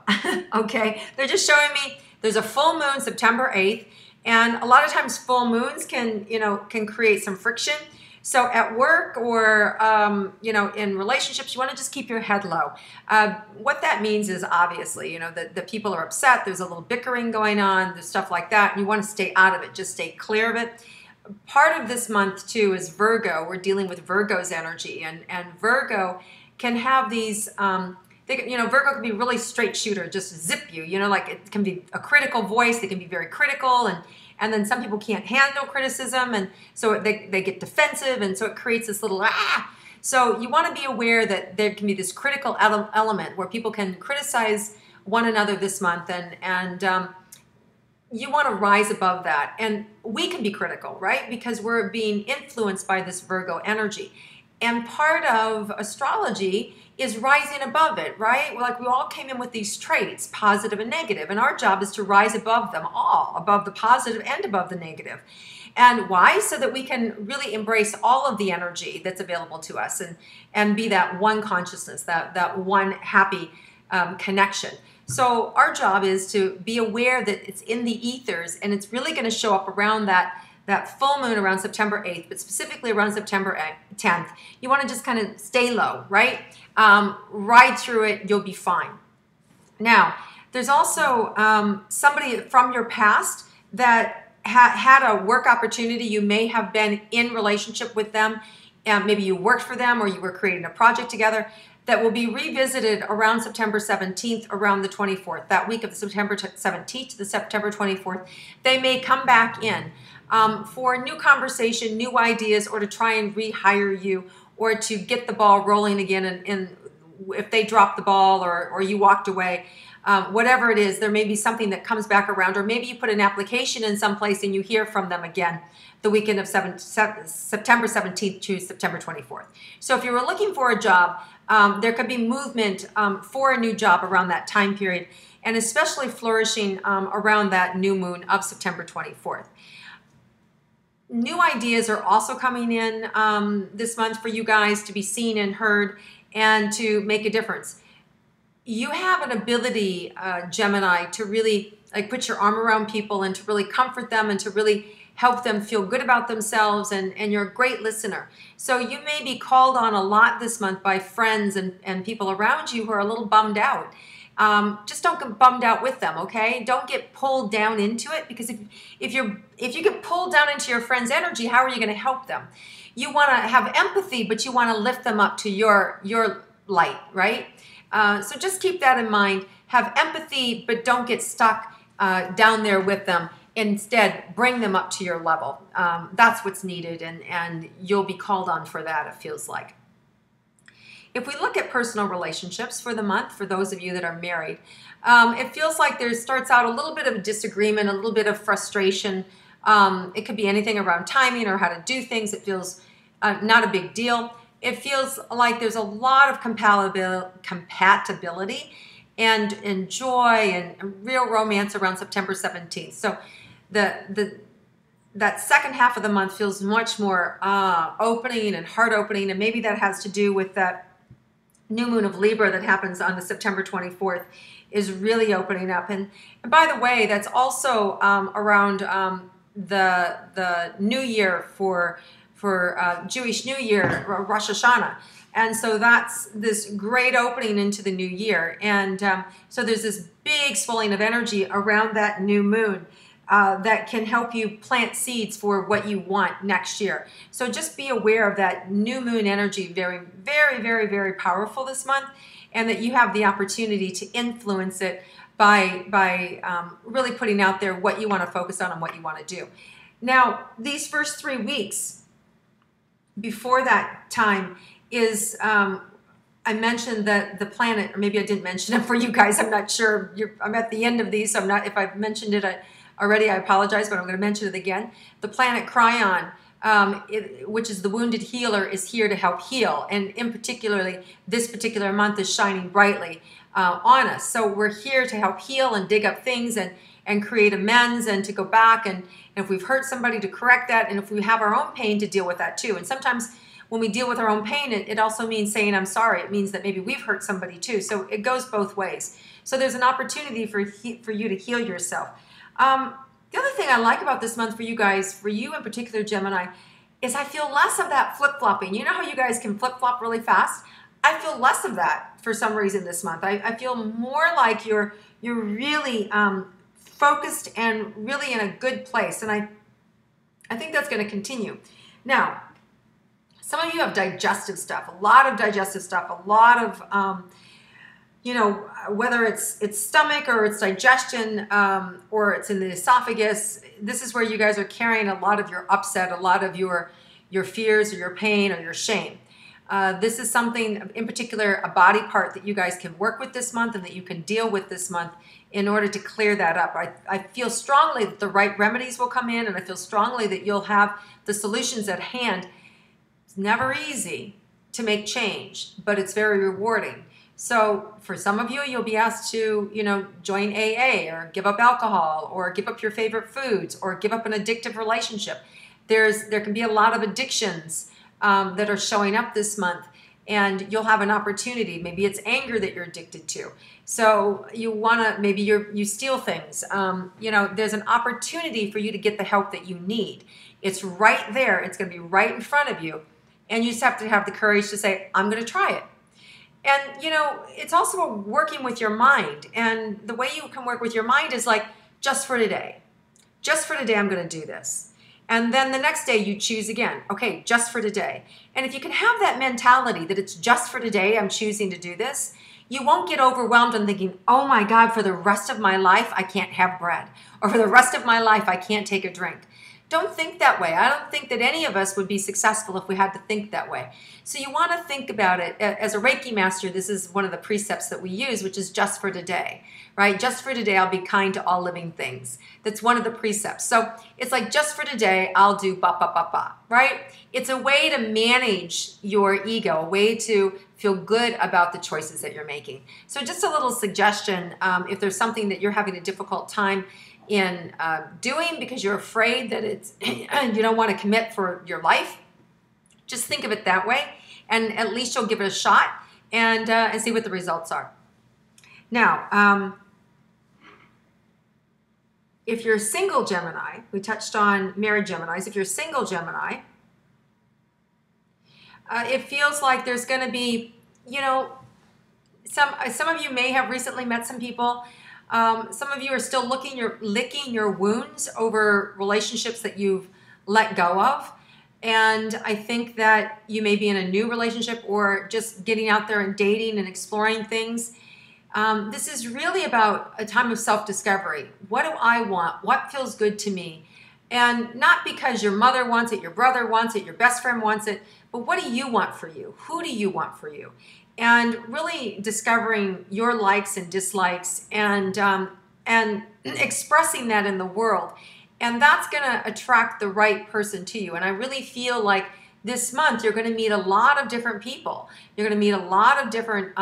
okay? They're just showing me there's a full moon September 8th, and a lot of times full moons can, can create some friction. So at work or, in relationships, you want to just keep your head low. What that means is obviously, the people are upset, there's a little bickering going on, there's stuff like that, and you want to stay out of it, just stay clear of it. Part of this month too is Virgo. We're dealing with Virgo's energy, and Virgo can have these, Virgo can be really straight shooter, just zip you, like it can be a critical voice. They can be very critical, and then some people can't handle criticism, and so they get defensive, and so it creates this little So you want to be aware that there can be this critical element where people can criticize one another this month, and you want to rise above that. And we can be critical, right? Because we're being influenced by this Virgo energy. And part of astrology is rising above it, right? Like we all came in with these traits, positive and negative, and our job is to rise above them all, above the positive and above the negative. And why? So that we can really embrace all of the energy that's available to us and be that one consciousness, that one happy connection. So our job is to be aware that it's in the ethers, and it's really going to show up around that full moon around September 8th, but specifically around September 10th. You want to just kind of stay low, right? Ride through it, you'll be fine. Now, there's also somebody from your past that had a work opportunity. You may have been in relationship with them, and maybe you worked for them or you were creating a project together, that will be revisited around September 17th, around the 24th, that week of September 17th to the September 24th. They may come back in for new conversation, new ideas, or to try and rehire you, or to get the ball rolling again. And if they dropped the ball or you walked away, whatever it is, there may be something that comes back around, or maybe you put an application in someplace and you hear from them again the weekend of September 17th to September 24th. So if you were looking for a job, there could be movement for a new job around that time period, and especially flourishing around that new moon of September 24th. New ideas are also coming in this month for you guys to be seen and heard and to make a difference. You have an ability, Gemini, to really put your arm around people and to really comfort them and to really help them feel good about themselves, and you're a great listener. So you may be called on a lot this month by friends and people around you who are a little bummed out. Just don't get bummed out with them, okay? Don't get pulled down into it, because if you get pulled down into your friend's energy, how are you going to help them? You want to have empathy, but you want to lift them up to your light, right? So just keep that in mind. Have empathy, but don't get stuck down there with them. Instead, bring them up to your level. That's what's needed, and you'll be called on for that, it feels like. If we look at personal relationships for the month, for those of you that are married, it feels like there starts out a little bit of a disagreement, a little bit of frustration. It could be anything around timing or how to do things. It feels not a big deal. It feels like there's a lot of compatibility and joy and real romance around September 17th. So that second half of the month feels much more opening and heart opening, and maybe that has to do with that new moon of Libra that happens on the September 24th is really opening up. And by the way, that's also around the New Year for Jewish New Year, Rosh Hashanah. And so that's this great opening into the new year. And so there's this big swelling of energy around that new moon that can help you plant seeds for what you want next year. So just be aware of that new moon energy, very, very, very, very powerful this month, and that you have the opportunity to influence it by really putting out there what you want to focus on and what you want to do. Now, these first 3 weeks before that time is I mentioned that the planet, or maybe I didn't mention it for you guys. I'm not sure. I'm at the end of these, so I'm not. If I've mentioned it already, I apologize, but I'm going to mention it again. The planet Cryon, which is the wounded healer, is here to help heal, and in particularly, this particular month is shining brightly on us. So we're here to help heal and dig up things and create amends, and to go back and if we've hurt somebody, to correct that, and if we have our own pain, to deal with that too. And sometimes when we deal with our own pain, it also means saying, I'm sorry. It means that maybe we've hurt somebody too. So it goes both ways. So there's an opportunity for you to heal yourself. The other thing I like about this month for you guys, for you in particular, Gemini, is I feel less of that flip-flopping. You know how you guys can flip-flop really fast? I feel less of that for some reason this month. I feel more like you're really focused and really in a good place. And I think that's going to continue. Now, some of you have digestive stuff, a lot of digestive stuff, a lot of, you know, whether it's stomach or it's digestion or it's in the esophagus. This is where you guys are carrying a lot of your upset, a lot of your fears or your pain or your shame. This is something, in particular, a body part that you guys can work with this month and that you can deal with this month in order to clear that up. I feel strongly that the right remedies will come in, and I feel strongly that you'll have the solutions at hand. It's never easy to make change, but it's very rewarding. So for some of you, you'll be asked to, you know, join AA or give up alcohol or give up your favorite foods or give up an addictive relationship. There can be a lot of addictions that are showing up this month, and you'll have an opportunity. Maybe it's anger that you're addicted to. So you want to, maybe you steal things. You know, there's an opportunity for you to get the help that you need. It's right there. It's going to be right in front of you. And you just have to have the courage to say, I'm going to try it. And, you know, it's also working with your mind. And the way you can work with your mind is like, just for today. Just for today, I'm going to do this. And then the next day you choose again. Okay, just for today. And if you can have that mentality that it's just for today, I'm choosing to do this, you won't get overwhelmed and thinking, oh my God, for the rest of my life, I can't have bread. Or for the rest of my life, I can't take a drink. Don't think that way. I don't think that any of us would be successful if we had to think that way. So you want to think about it. As a Reiki master, this is one of the precepts that we use, which is just for today, right? Just for today, I'll be kind to all living things. That's one of the precepts. So it's like, just for today, I'll do ba, ba, ba, ba, right? It's a way to manage your ego, a way to feel good about the choices that you're making. So just a little suggestion, if there's something that you're having a difficult time in doing because you're afraid that it's you don't want to commit for your life, just think of it that way, and at least you'll give it a shot and see what the results are. Now, if you're a single Gemini, we touched on married Geminis. If you're a single Gemini, it feels like there's going to be, you know, some of you may have recently met some people. Some of you are still licking your wounds over relationships that you've let go of. And I think that you may be in a new relationship or just getting out there and dating and exploring things. This is really about a time of self-discovery. What do I want? What feels good to me? And not because your mother wants it, your brother wants it, your best friend wants it, but what do you want for you? Who do you want for you? And really discovering your likes and dislikes and expressing that in the world. And that's going to attract the right person to you. And I really feel like this month you're going to meet a lot of different people. You're going to meet a lot of different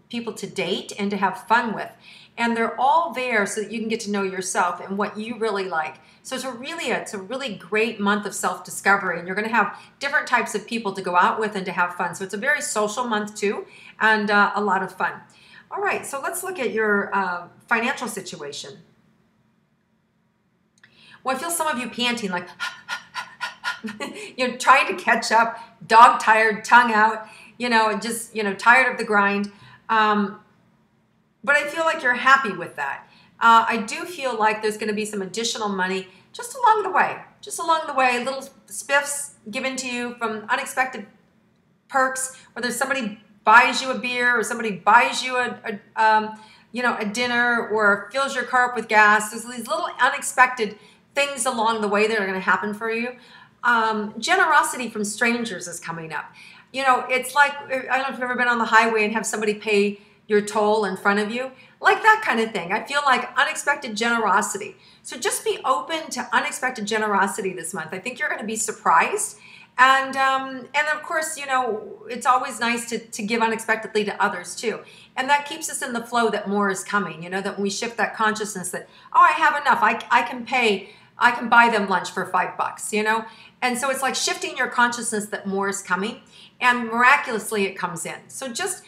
people to date and to have fun with. And they're all there so that you can get to know yourself and what you really like. So it's a really great month of self-discovery, and you're going to have different types of people to go out with and to have fun. So it's a very social month too, and a lot of fun. All right, so let's look at your financial situation. Well, I feel some of you panting, like you're trying to catch up, dog-tired, tongue out, just tired of the grind. But I feel like you're happy with that. I do feel like there's going to be some additional money just along the way, little spiffs given to you from unexpected perks, whether somebody buys you a beer or somebody buys you a dinner or fills your car up with gas. There's these little unexpected things along the way that are going to happen for you. Generosity from strangers is coming up. You know, it's like, I don't know if you've ever been on the highway and have somebody pay your toll in front of you, like that kind of thing. I feel like unexpected generosity. So just be open to unexpected generosity this month. I think you're going to be surprised. And of course, you know, it's always nice to give unexpectedly to others too. And that keeps us in the flow that more is coming, you know, that when we shift that consciousness that, oh, I have enough, I can buy them lunch for $5, you know? And so it's like shifting your consciousness that more is coming, and miraculously it comes in. So just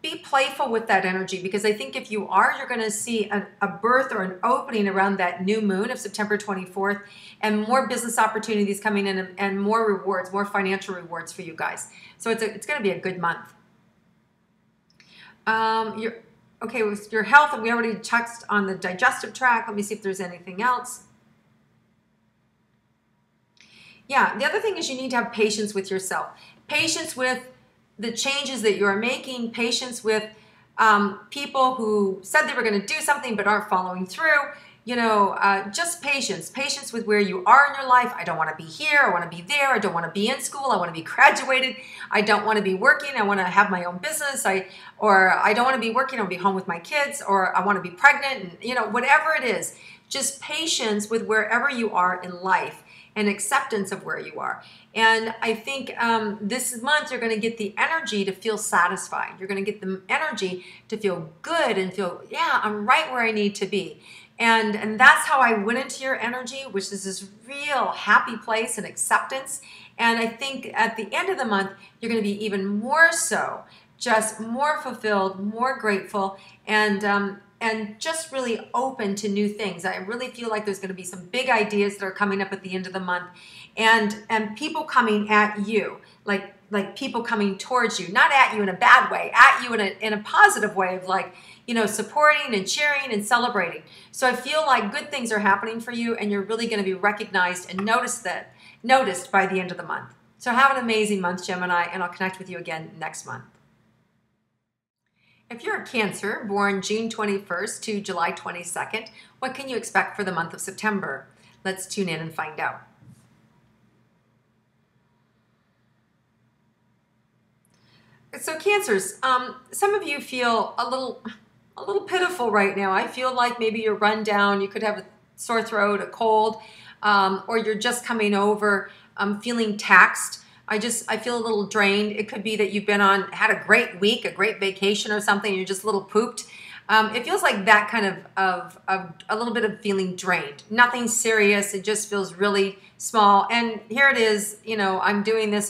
be playful with that energy, because I think if you are, you're going to see a birth or an opening around that new moon of September 24th, and more business opportunities coming in, and more rewards, more financial rewards for you guys. So it's going to be a good month. Okay, with your health, we already touched on the digestive tract. Let me see if there's anything else. Yeah, the other thing is you need to have patience with yourself. Patience with the changes that you're making. Patience with people who said they were going to do something but aren't following through. You know, just patience. Patience with where you are in your life. I don't want to be here. I want to be there. I don't want to be in school. I want to be graduated. I don't want to be working. I want to have my own business. Or I don't want to be working. I want to be home with my kids. Or I want to be pregnant. And, you know, whatever it is, just patience with wherever you are in life, and acceptance of where you are. And I think this month you're going to get the energy to feel satisfied. You're going to get the energy to feel good and feel, yeah, I'm right where I need to be. And that's how I went into your energy, which is this real happy place and acceptance. And I think at the end of the month, you're going to be even more so, just more fulfilled, more grateful, and just really open to new things. I really feel like there's going to be some big ideas that are coming up at the end of the month, and people coming at you, like people coming towards you, not at you in a bad way, at you in a positive way of, like, you know, supporting and cheering and celebrating. So I feel like good things are happening for you, and you're really going to be recognized and noticed by the end of the month. So have an amazing month, Gemini, and I'll connect with you again next month. If you're a Cancer, born June 21st to July 22nd, what can you expect for the month of September? Let's tune in and find out. So Cancers, some of you feel a little pitiful right now. I feel like maybe you're run down. You could have a sore throat, a cold, or you're just coming over feeling taxed. I feel a little drained. It could be that you've had a great week, a great vacation or something. You're just a little pooped. It feels like that kind of a little bit of feeling drained. Nothing serious. It just feels really small. And here it is. You know, I'm doing this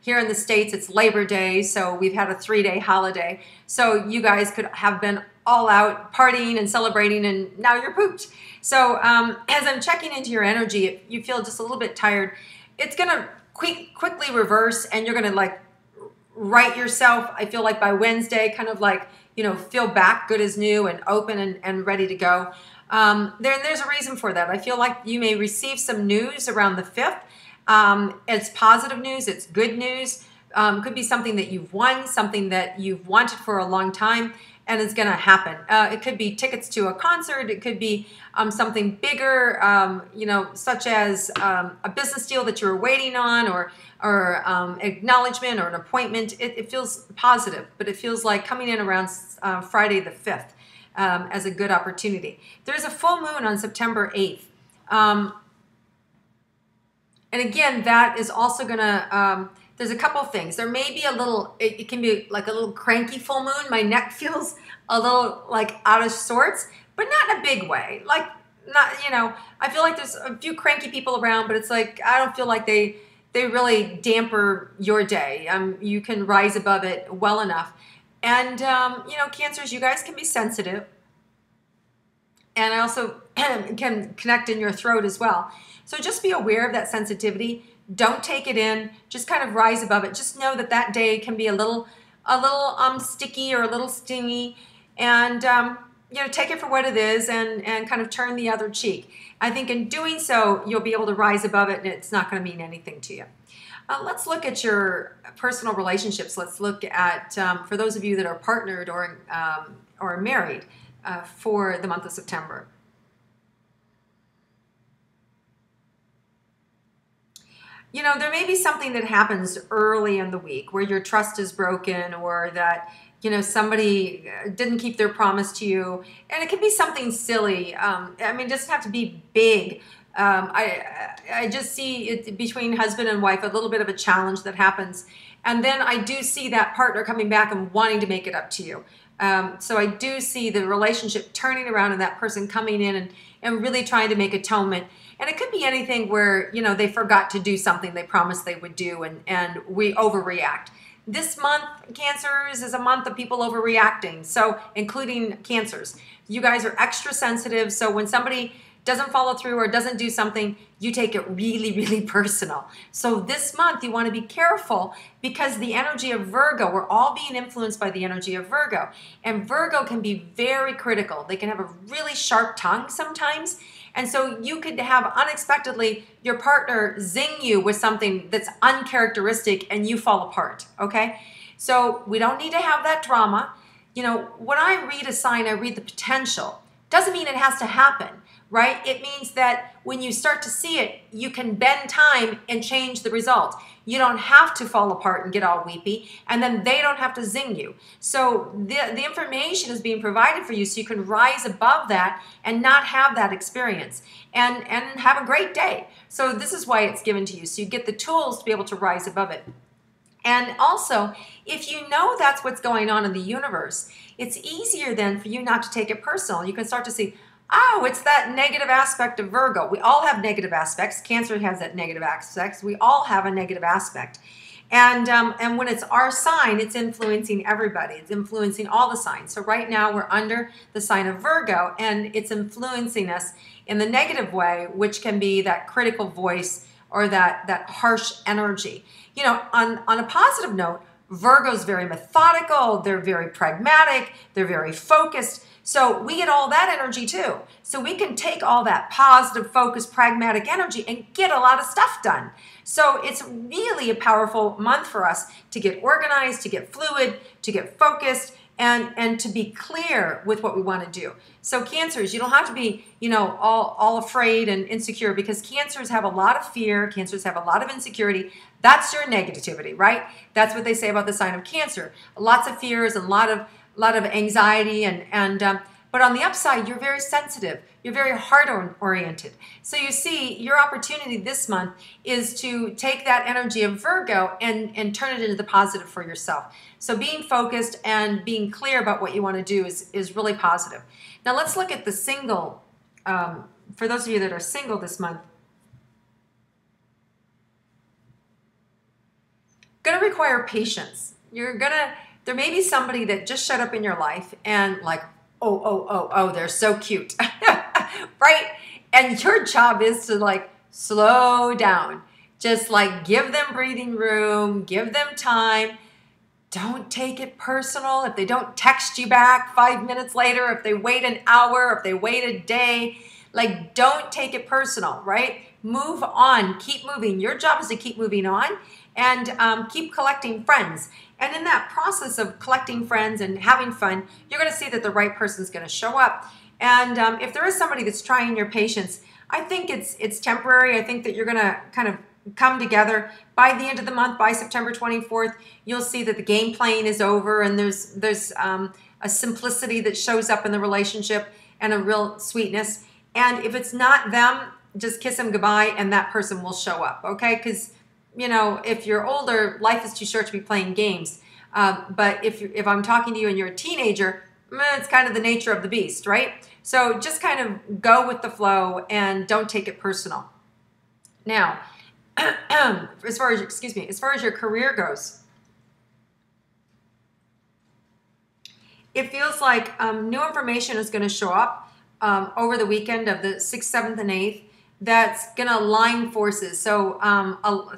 here in the States. It's Labor Day, so we've had a 3-day holiday. So you guys could have been all out partying and celebrating, and now you're pooped. So as I'm checking into your energy, if you feel just a little bit tired, it's gonna quickly reverse, and you're gonna like right yourself. I feel like by Wednesday, kind of like, you know, feel back good as new and open and ready to go. There's a reason for that. I feel like you may receive some news around the 5th. It's positive news. It's good news. Could be something that you've won, something that you've wanted for a long time, and it's going to happen. It could be tickets to a concert. It could be something bigger, you know, such as a business deal that you're waiting on, or acknowledgement or an appointment. It feels positive, but it feels like coming in around Friday the 5th as a good opportunity. There's a full moon on September 8th. And again, that is also going to, there's a couple things. There may be a little, it can be like a little cranky full moon. My neck feels a little like out of sorts, but not in a big way. Like, not, you know, I feel like there's a few cranky people around, but it's like, I don't feel like they really damper your day. You can rise above it well enough. And, you know, Cancers, you guys can be sensitive. And I also can connect in your throat as well. So just be aware of that sensitivity. Don't take it in. Just kind of rise above it. Just know that that day can be a little sticky or a little stingy, and you know, take it for what it is, and kind of turn the other cheek. I think in doing so, you'll be able to rise above it, and it's not going to mean anything to you. Let's look at your personal relationships. Let's look at for those of you that are partnered or married for the month of you know, there may be something that happens early in the week where your trust is broken, or that, you know, somebody didn't keep their promise to you. And it could be something silly. I mean, it doesn't have to be big. I just see it between husband and wife, a little bit of a challenge that happens. And then I do see that partner coming back and wanting to make it up to you. So I do see the relationship turning around and that person coming in and really trying to make atonement. And it could be anything where, you know, they forgot to do something they promised they would do, and we overreact. This month, Cancers, is a month of people overreacting, so including Cancers. You guys are extra sensitive, so when somebody doesn't follow through or doesn't do something, you take it really, really personal. So this month you want to be careful, because the energy of Virgo, we're all being influenced by the energy of Virgo. And Virgo can be very critical. They can have a really sharp tongue sometimes. And so you could have unexpectedly your partner zing you with something that's uncharacteristic and you fall apart, okay? So we don't need to have that drama. You know, when I read a sign, I read the potential. Doesn't mean it has to happen, right? It means that when you start to see it, you can bend time and change the result. You don't have to fall apart and get all weepy, and then they don't have to zing you. So the information is being provided for you so you can rise above that and not have that experience and have a great day. So this is why it's given to you. So you get the tools to be able to rise above it. And also, if you know that's what's going on in the universe, it's easier then for you not to take it personal. You can start to see, oh, it's that negative aspect of Virgo. We all have negative aspects. Cancer has that negative aspect. We all have a negative aspect. And when it's our sign, it's influencing everybody. It's influencing all the signs. So right now we're under the sign of Virgo, and it's influencing us in the negative way, which can be that critical voice or that harsh energy. You know, on a positive note, Virgo's very methodical. They're very pragmatic. They're very focused. So we get all that energy too. So we can take all that positive, focused, pragmatic energy and get a lot of stuff done. So it's really a powerful month for us to get organized, to get fluid, to get focused, and to be clear with what we want to do. So Cancers, you don't have to be, you know, all afraid and insecure, because Cancers have a lot of fear. Cancers have a lot of insecurity. That's your negativity, right? That's what they say about the sign of Cancer. Lots of fears and a lot of anxiety, but on the upside, you're very sensitive. You're very heart-oriented. So you see, your opportunity this month is to take that energy of Virgo and turn it into the positive for yourself. So being focused and being clear about what you want to do is really positive. Now let's look at the single, for those of you that are single this month. Going to require patience. There may be somebody that just showed up in your life and like, oh, they're so cute, right? And your job is to like slow down. Just like give them breathing room, give them time. Don't take it personal if they don't text you back 5 minutes later, if they wait an hour, if they wait a day. Like, don't take it personal, right? Move on, keep moving. Your job is to keep moving on and keep collecting friends. And in that process of collecting friends and having fun, you're going to see that the right person is going to show up. And if there is somebody that's trying your patience, I think it's temporary. I think that you're going to kind of come together by the end of the month. By September 24th, you'll see that the game playing is over, and there's a simplicity that shows up in the relationship and a real sweetness. And if it's not them, just kiss them goodbye, and that person will show up, okay? Because, you know, if you're older, life is too short to be playing games. But if I'm talking to you and you're a teenager, it's kind of the nature of the beast, right? So just kind of go with the flow and don't take it personal. Now, as far as your career goes, it feels like new information is going to show up over the weekend of the 6th, 7th, and 8th. That's going to align forces. So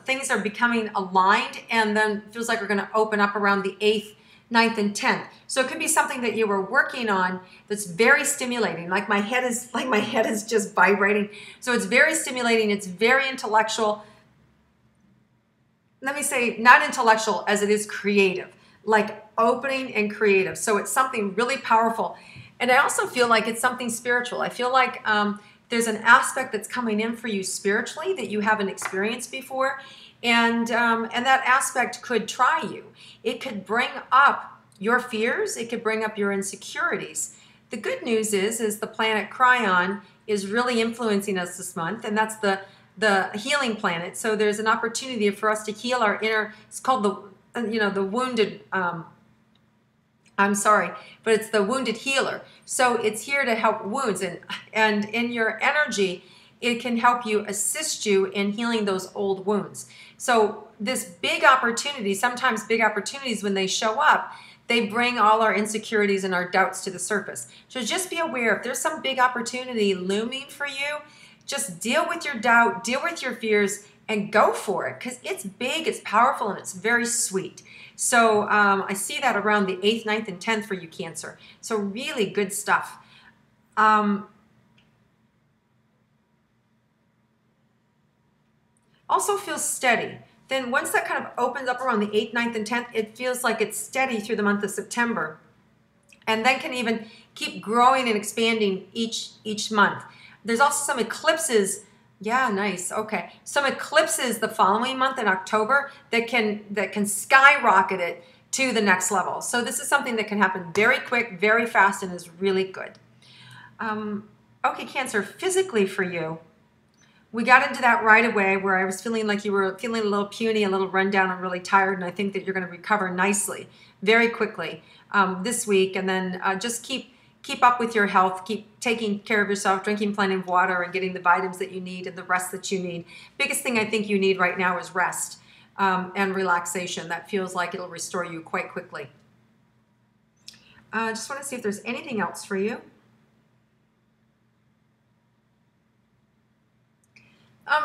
things are becoming aligned, and then feels like we're going to open up around the 8th, 9th, and 10th. So it could be something that you were working on that's very stimulating. Like my head is just vibrating. So it's very stimulating. It's very intellectual. Let me say, not intellectual as it is creative, like opening and creative. So it's something really powerful. And I also feel like it's something spiritual. I feel like There's an aspect that's coming in for you spiritually that you haven't experienced before. And that aspect could try you. It could bring up your fears. It could bring up your insecurities. The good news is the planet Cryon is really influencing us this month, and that's the healing planet. So there's an opportunity for us to heal our inner, it's called the wounded, I'm sorry, but it's the wounded healer. So it's here to help wounds, and in your energy, it can help you, assist you in healing those old wounds. So this big opportunity, sometimes big opportunities, when they show up, they bring all our insecurities and our doubts to the surface. So just be aware, if there's some big opportunity looming for you, just deal with your doubt, deal with your fears, and go for it, because it's big, it's powerful, and it's very sweet. So I see that around the 8th, 9th, and 10th for you, Cancer. So really good stuff. Also feels steady. Then once that kind of opens up around the 8th, 9th, and 10th, it feels like it's steady through the month of September. And then can even keep growing and expanding each month. There's also some eclipses. Yeah, nice. Okay. Some eclipses the following month in October that can skyrocket it to the next level. So this is something that can happen very quick, very fast, and is really good. Okay, Cancer, physically for you, we got into that right away where I was feeling like you were feeling a little puny, a little run down, and really tired, and I think that you're going to recover nicely, very quickly this week, and then just keep up with your health, keep taking care of yourself, drinking plenty of water, and getting the vitamins that you need and the rest that you need. Biggest thing I think you need right now is rest and relaxation. That feels like it'll restore you quite quickly. Just want to see if there's anything else for you.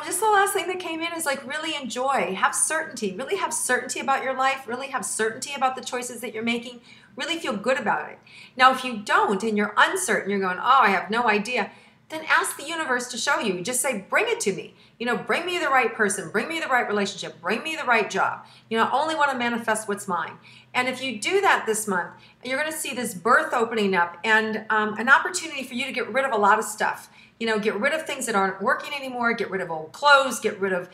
Just the last thing that came in is like really enjoy, have certainty, really have certainty about your life, really have certainty about the choices that you're making, really feel good about it. Now, if you don't and you're uncertain, you're going, oh, I have no idea, then ask the universe to show you. Just say, bring it to me. You know, bring me the right person, bring me the right relationship, bring me the right job. You know, I only want to manifest what's mine. And if you do that this month, you're going to see this birth opening up and an opportunity for you to get rid of a lot of stuff. You know, get rid of things that aren't working anymore, get rid of old clothes, get rid of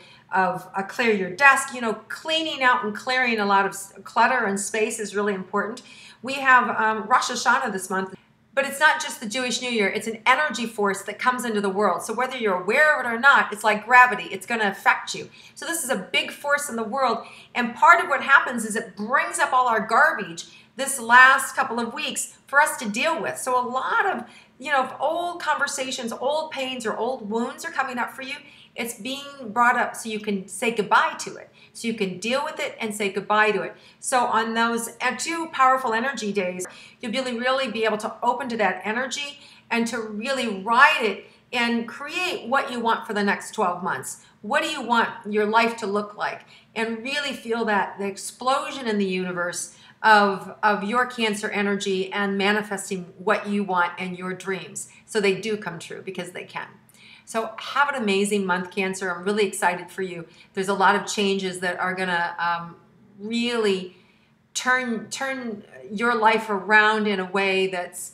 clear your desk. You know, cleaning out and clearing a lot of clutter and space is really important. We have Rosh Hashanah this month, but it's not just the Jewish New Year. It's an energy force that comes into the world. So whether you're aware of it or not, it's like gravity. It's going to affect you. So this is a big force in the world. And part of what happens is it brings up all our garbage this last couple of weeks for us to deal with. So a lot of, you know, if old conversations, old pains, or old wounds are coming up for you, it's being brought up so you can say goodbye to it. So you can deal with it and say goodbye to it. So on those 2 powerful energy days, you'll really be able to open to that energy and to really ride it and create what you want for the next 12 months. What do you want your life to look like? And really feel that the explosion in the universe of your Cancer energy and manifesting what you want and your dreams. So they do come true, because they can. So have an amazing month, Cancer. I'm really excited for you. There's a lot of changes that are going to really turn your life around in a way that's,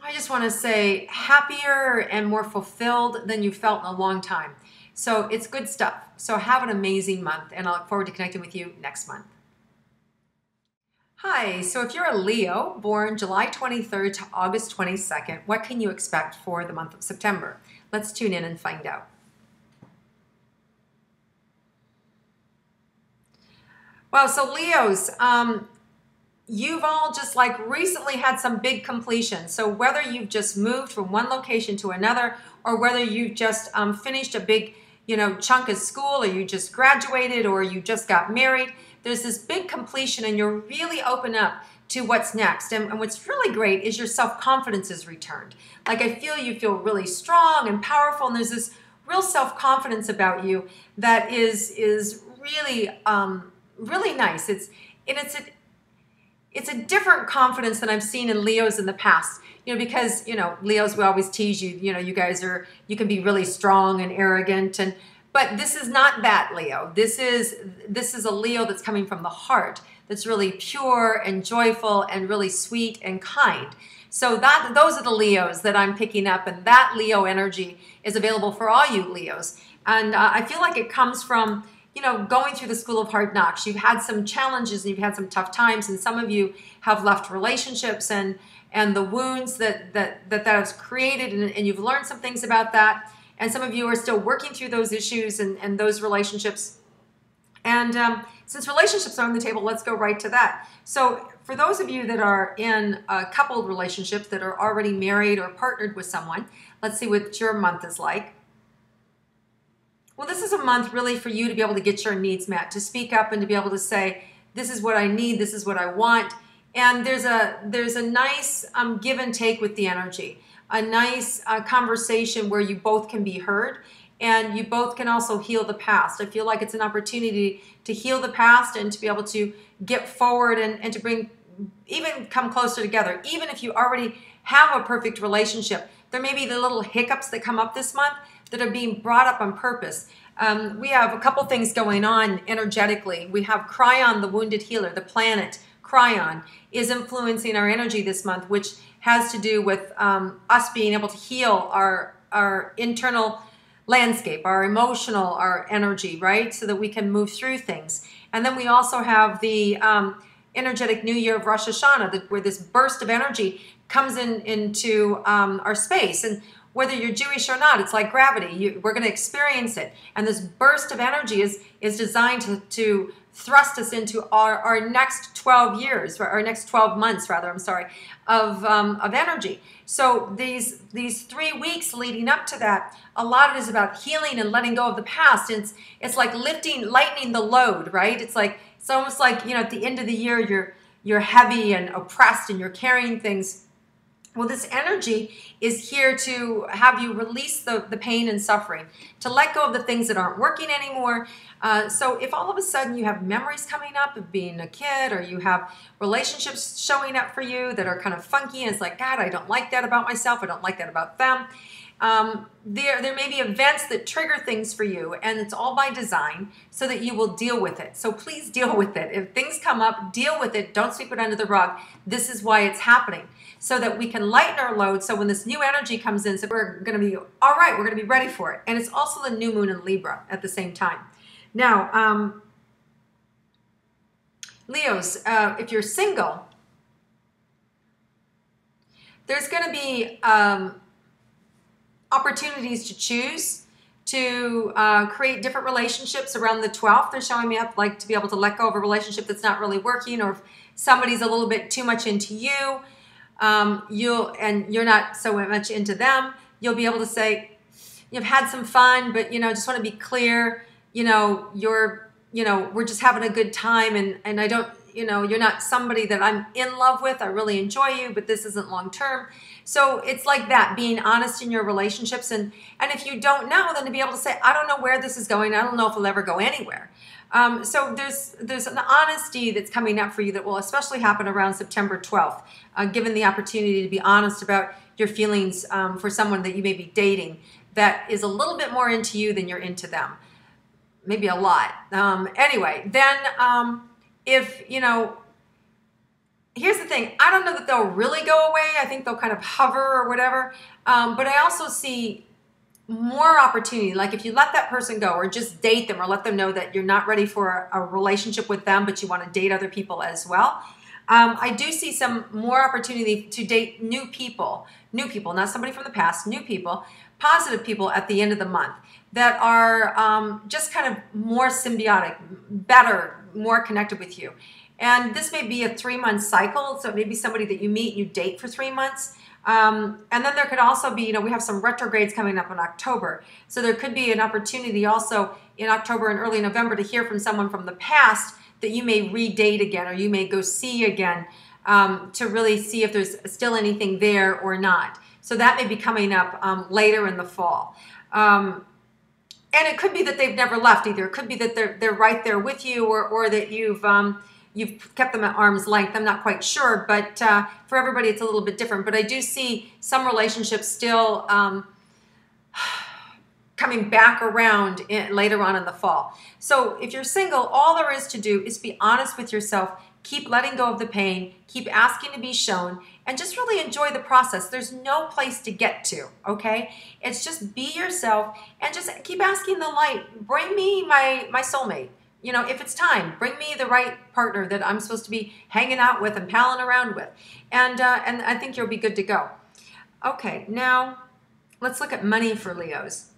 I just want to say, happier and more fulfilled than you felt in a long time. So it's good stuff. So have an amazing month, and I look forward to connecting with you next month. Hi, so if you're a Leo, born July 23rd to August 22nd, what can you expect for the month of September? Let's tune in and find out. Well, so Leos, you've all just like recently had some big completion. So whether you've just moved from one location to another, or whether you've just finished a big, you know, chunk of school, or you just graduated, or you just got married, there's this big completion and you're really open up to what's next. And what's really great is your self-confidence is returned. Like I feel you feel really strong and powerful, and there's this real self-confidence about you that is really really nice. It's a different confidence than I've seen in Leos in the past. You know, because, you know, Leos, we always tease you, you know, you guys are, you can be really strong and arrogant, but this is not that Leo. This is a Leo that's coming from the heart. that's really pure and joyful and really sweet and kind. So those are the Leos that I'm picking up, and that Leo energy is available for all you Leos. And I feel like it comes from, you know, going through the school of hard knocks. You've had some challenges and you've had some tough times, and some of you have left relationships and the wounds that has created, and you've learned some things about that. And some of you are still working through those issues and those relationships. And since relationships are on the table, let's go right to that. So for those of you that are in coupled relationships, that are already married or partnered with someone, let's see what your month is like. Well, this is a month really for you to be able to get your needs met, to speak up and to be able to say, this is what I need, this is what I want. And there's a nice give and take with the energy, a nice conversation where you both can be heard, and you both can also heal the past. I feel like it's an opportunity to heal the past and to be able to get forward and to bring, even come closer together. Even if you already have a perfect relationship, there may be the little hiccups that come up this month that are being brought up on purpose. We have a couple things going on energetically. We have Cryon, the wounded healer, the planet Cryon is influencing our energy this month, which has to do with us being able to heal our internal landscape, our emotional, our energy, right? So that we can move through things. And then we also have the energetic new year of Rosh Hashanah, where this burst of energy comes into our space. And whether you're Jewish or not, it's like gravity. We're going to experience it. And this burst of energy is designed to thrust us into our next 12 years, or our next 12 months, rather, I'm sorry, of energy. So these 3 weeks leading up to that, a lot of it is about healing and letting go of the past. It's like lightening the load, right? It's almost like, you know, at the end of the year, you're heavy and oppressed and you're carrying things. Well, this energy is here to have you release the pain and suffering, to let go of the things that aren't working anymore. So if all of a sudden you have memories coming up of being a kid, or you have relationships showing up for you that are kind of funky, and it's like, God, I don't like that about myself, I don't like that about them. There may be events that trigger things for you, and it's all by design so that you will deal with it. So please deal with it. If things come up, deal with it. Don't sweep it under the rug. This is why it's happening, so that we can lighten our load. So when this new energy comes in, so we're going to be all right, we're going to be ready for it. And it's also the new moon in Libra at the same time. Now, Leos, if you're single, there's going to be opportunities to choose to create different relationships around the 12th. They're showing me up, like, to be able to let go of a relationship that's not really working, or if somebody's a little bit too much into you, you're not so much into them, you'll be able to say, you've had some fun, but, you know, just want to be clear, we're just having a good time, and I don't, you're not somebody that I'm in love with. I really enjoy you, but this isn't long term. So it's like that, being honest in your relationships. And if you don't know, then to be able to say, I don't know where this is going. I don't know if it'll ever go anywhere. So there's an honesty that's coming up for you that will especially happen around September 12th, given the opportunity to be honest about your feelings for someone that you may be dating that is a little bit more into you than you're into them. Maybe a lot. Anyway, then here's the thing. I don't know that they'll really go away. I think they'll kind of hover or whatever. But I also see more opportunity. Like if you let that person go, or just date them, or let them know that you're not ready for a relationship with them, but you want to date other people as well. I do see some more opportunity to date new people, not somebody from the past, new people, positive people at the end of the month that are just kind of more symbiotic, better, more connected with you. And this may be a 3-month cycle. So maybe somebody that you meet and you date for 3 months. And then there could also be, we have some retrogrades coming up in October. So there could be an opportunity also in October and early November to hear from someone from the past that you may redate again, or you may go see again, to really see if there's still anything there or not. So that may be coming up later in the fall. And it could be that they've never left either. It could be that they're right there with you, or that you've kept them at arm's length. I'm not quite sure, but for everybody it's a little bit different. But I do see some relationships still coming back around later on in the fall. So if you're single, all there is to do is be honest with yourself, keep letting go of the pain, keep asking to be shown, and just really enjoy the process. There's no place to get to, okay? It's just be yourself and just keep asking the light, bring me my soulmate. You know, if it's time, bring me the right partner that I'm supposed to be hanging out with and palling around with. And I think you'll be good to go. Okay, now let's look at money for Leos.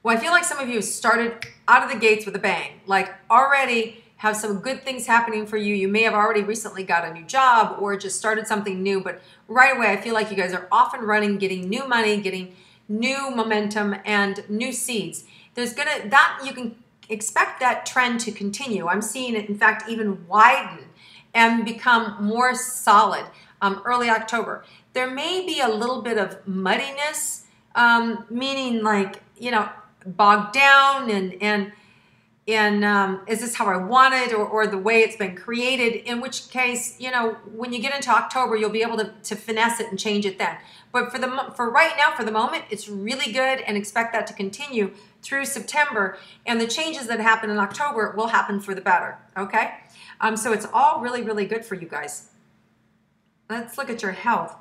Well, I feel like some of you started out of the gates with a bang, like already have some good things happening for you. You may have already recently got a new job or just started something new, but right away I feel like you guys are off and running, getting new money, getting new momentum and new seeds. There's you can expect that trend to continue. I'm seeing it, in fact, even widen and become more solid early October. There may be a little bit of muddiness, meaning like, you know, bogged down and is this how I want it or the way it's been created, in which case, you know, when you get into October, you'll be able to finesse it and change it then. But for right now, for the moment, it's really good, and expect that to continue through September, and the changes that happen in October will happen for the better, okay? So it's all really, really good for you guys. Let's look at your health.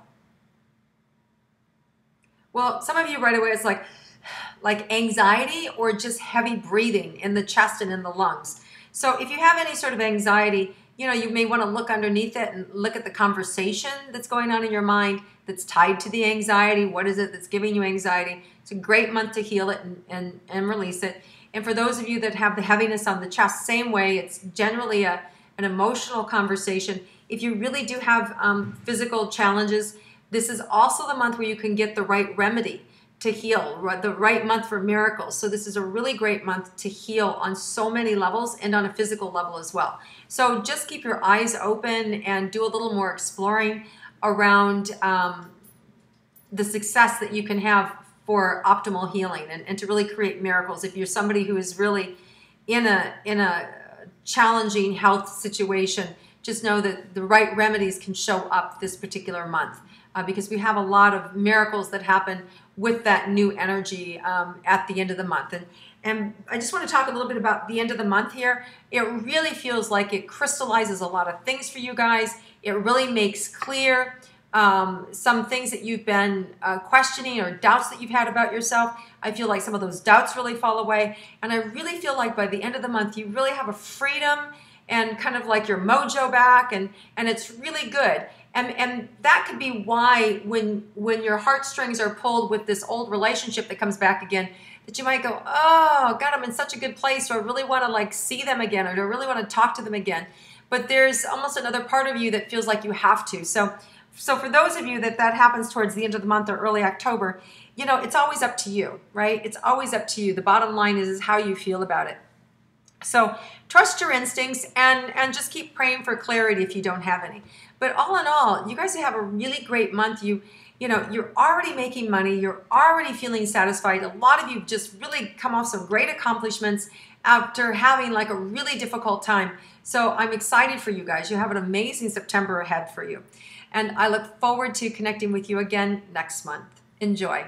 Well, some of you right away, it's like anxiety or just heavy breathing in the chest and in the lungs. So if you have any sort of anxiety, you know, you may want to look underneath it and look at the conversation that's going on in your mind that's tied to the anxiety. What is it that's giving you anxiety? It's a great month to heal it and release it. And for those of you that have the heaviness on the chest, same way, it's generally an emotional conversation. If you really do have physical challenges, this is also the month where you can get the right remedy to heal, the right month for miracles. So this is a really great month to heal on so many levels and on a physical level as well. So just keep your eyes open and do a little more exploring around the success that you can have for optimal healing and to really create miracles. If you're somebody who is really in a challenging health situation, just know that the right remedies can show up this particular month. Because we have a lot of miracles that happen with that new energy at the end of the month. And I just want to talk a little bit about the end of the month here. It really feels like it crystallizes a lot of things for you guys. It really makes clear some things that you've been questioning or doubts that you've had about yourself. I feel like some of those doubts really fall away. And I really feel like by the end of the month, you really have a freedom and kind of like your mojo back, and it's really good. And that could be why when your heartstrings are pulled with this old relationship that comes back again, that you might go, oh, God, I'm in such a good place, or I really want to like see them again, or I really want to talk to them again. But there's almost another part of you that feels like you have to. So for those of you that happens towards the end of the month or early October, you know, it's always up to you, right? It's always up to you. The bottom line is how you feel about it. So trust your instincts and just keep praying for clarity if you don't have any. But all in all, you guys have a really great month. You know, you're already making money. You're already feeling satisfied. A lot of you just really come off some great accomplishments after having like a really difficult time. So I'm excited for you guys. You have an amazing September ahead for you. And I look forward to connecting with you again next month. Enjoy.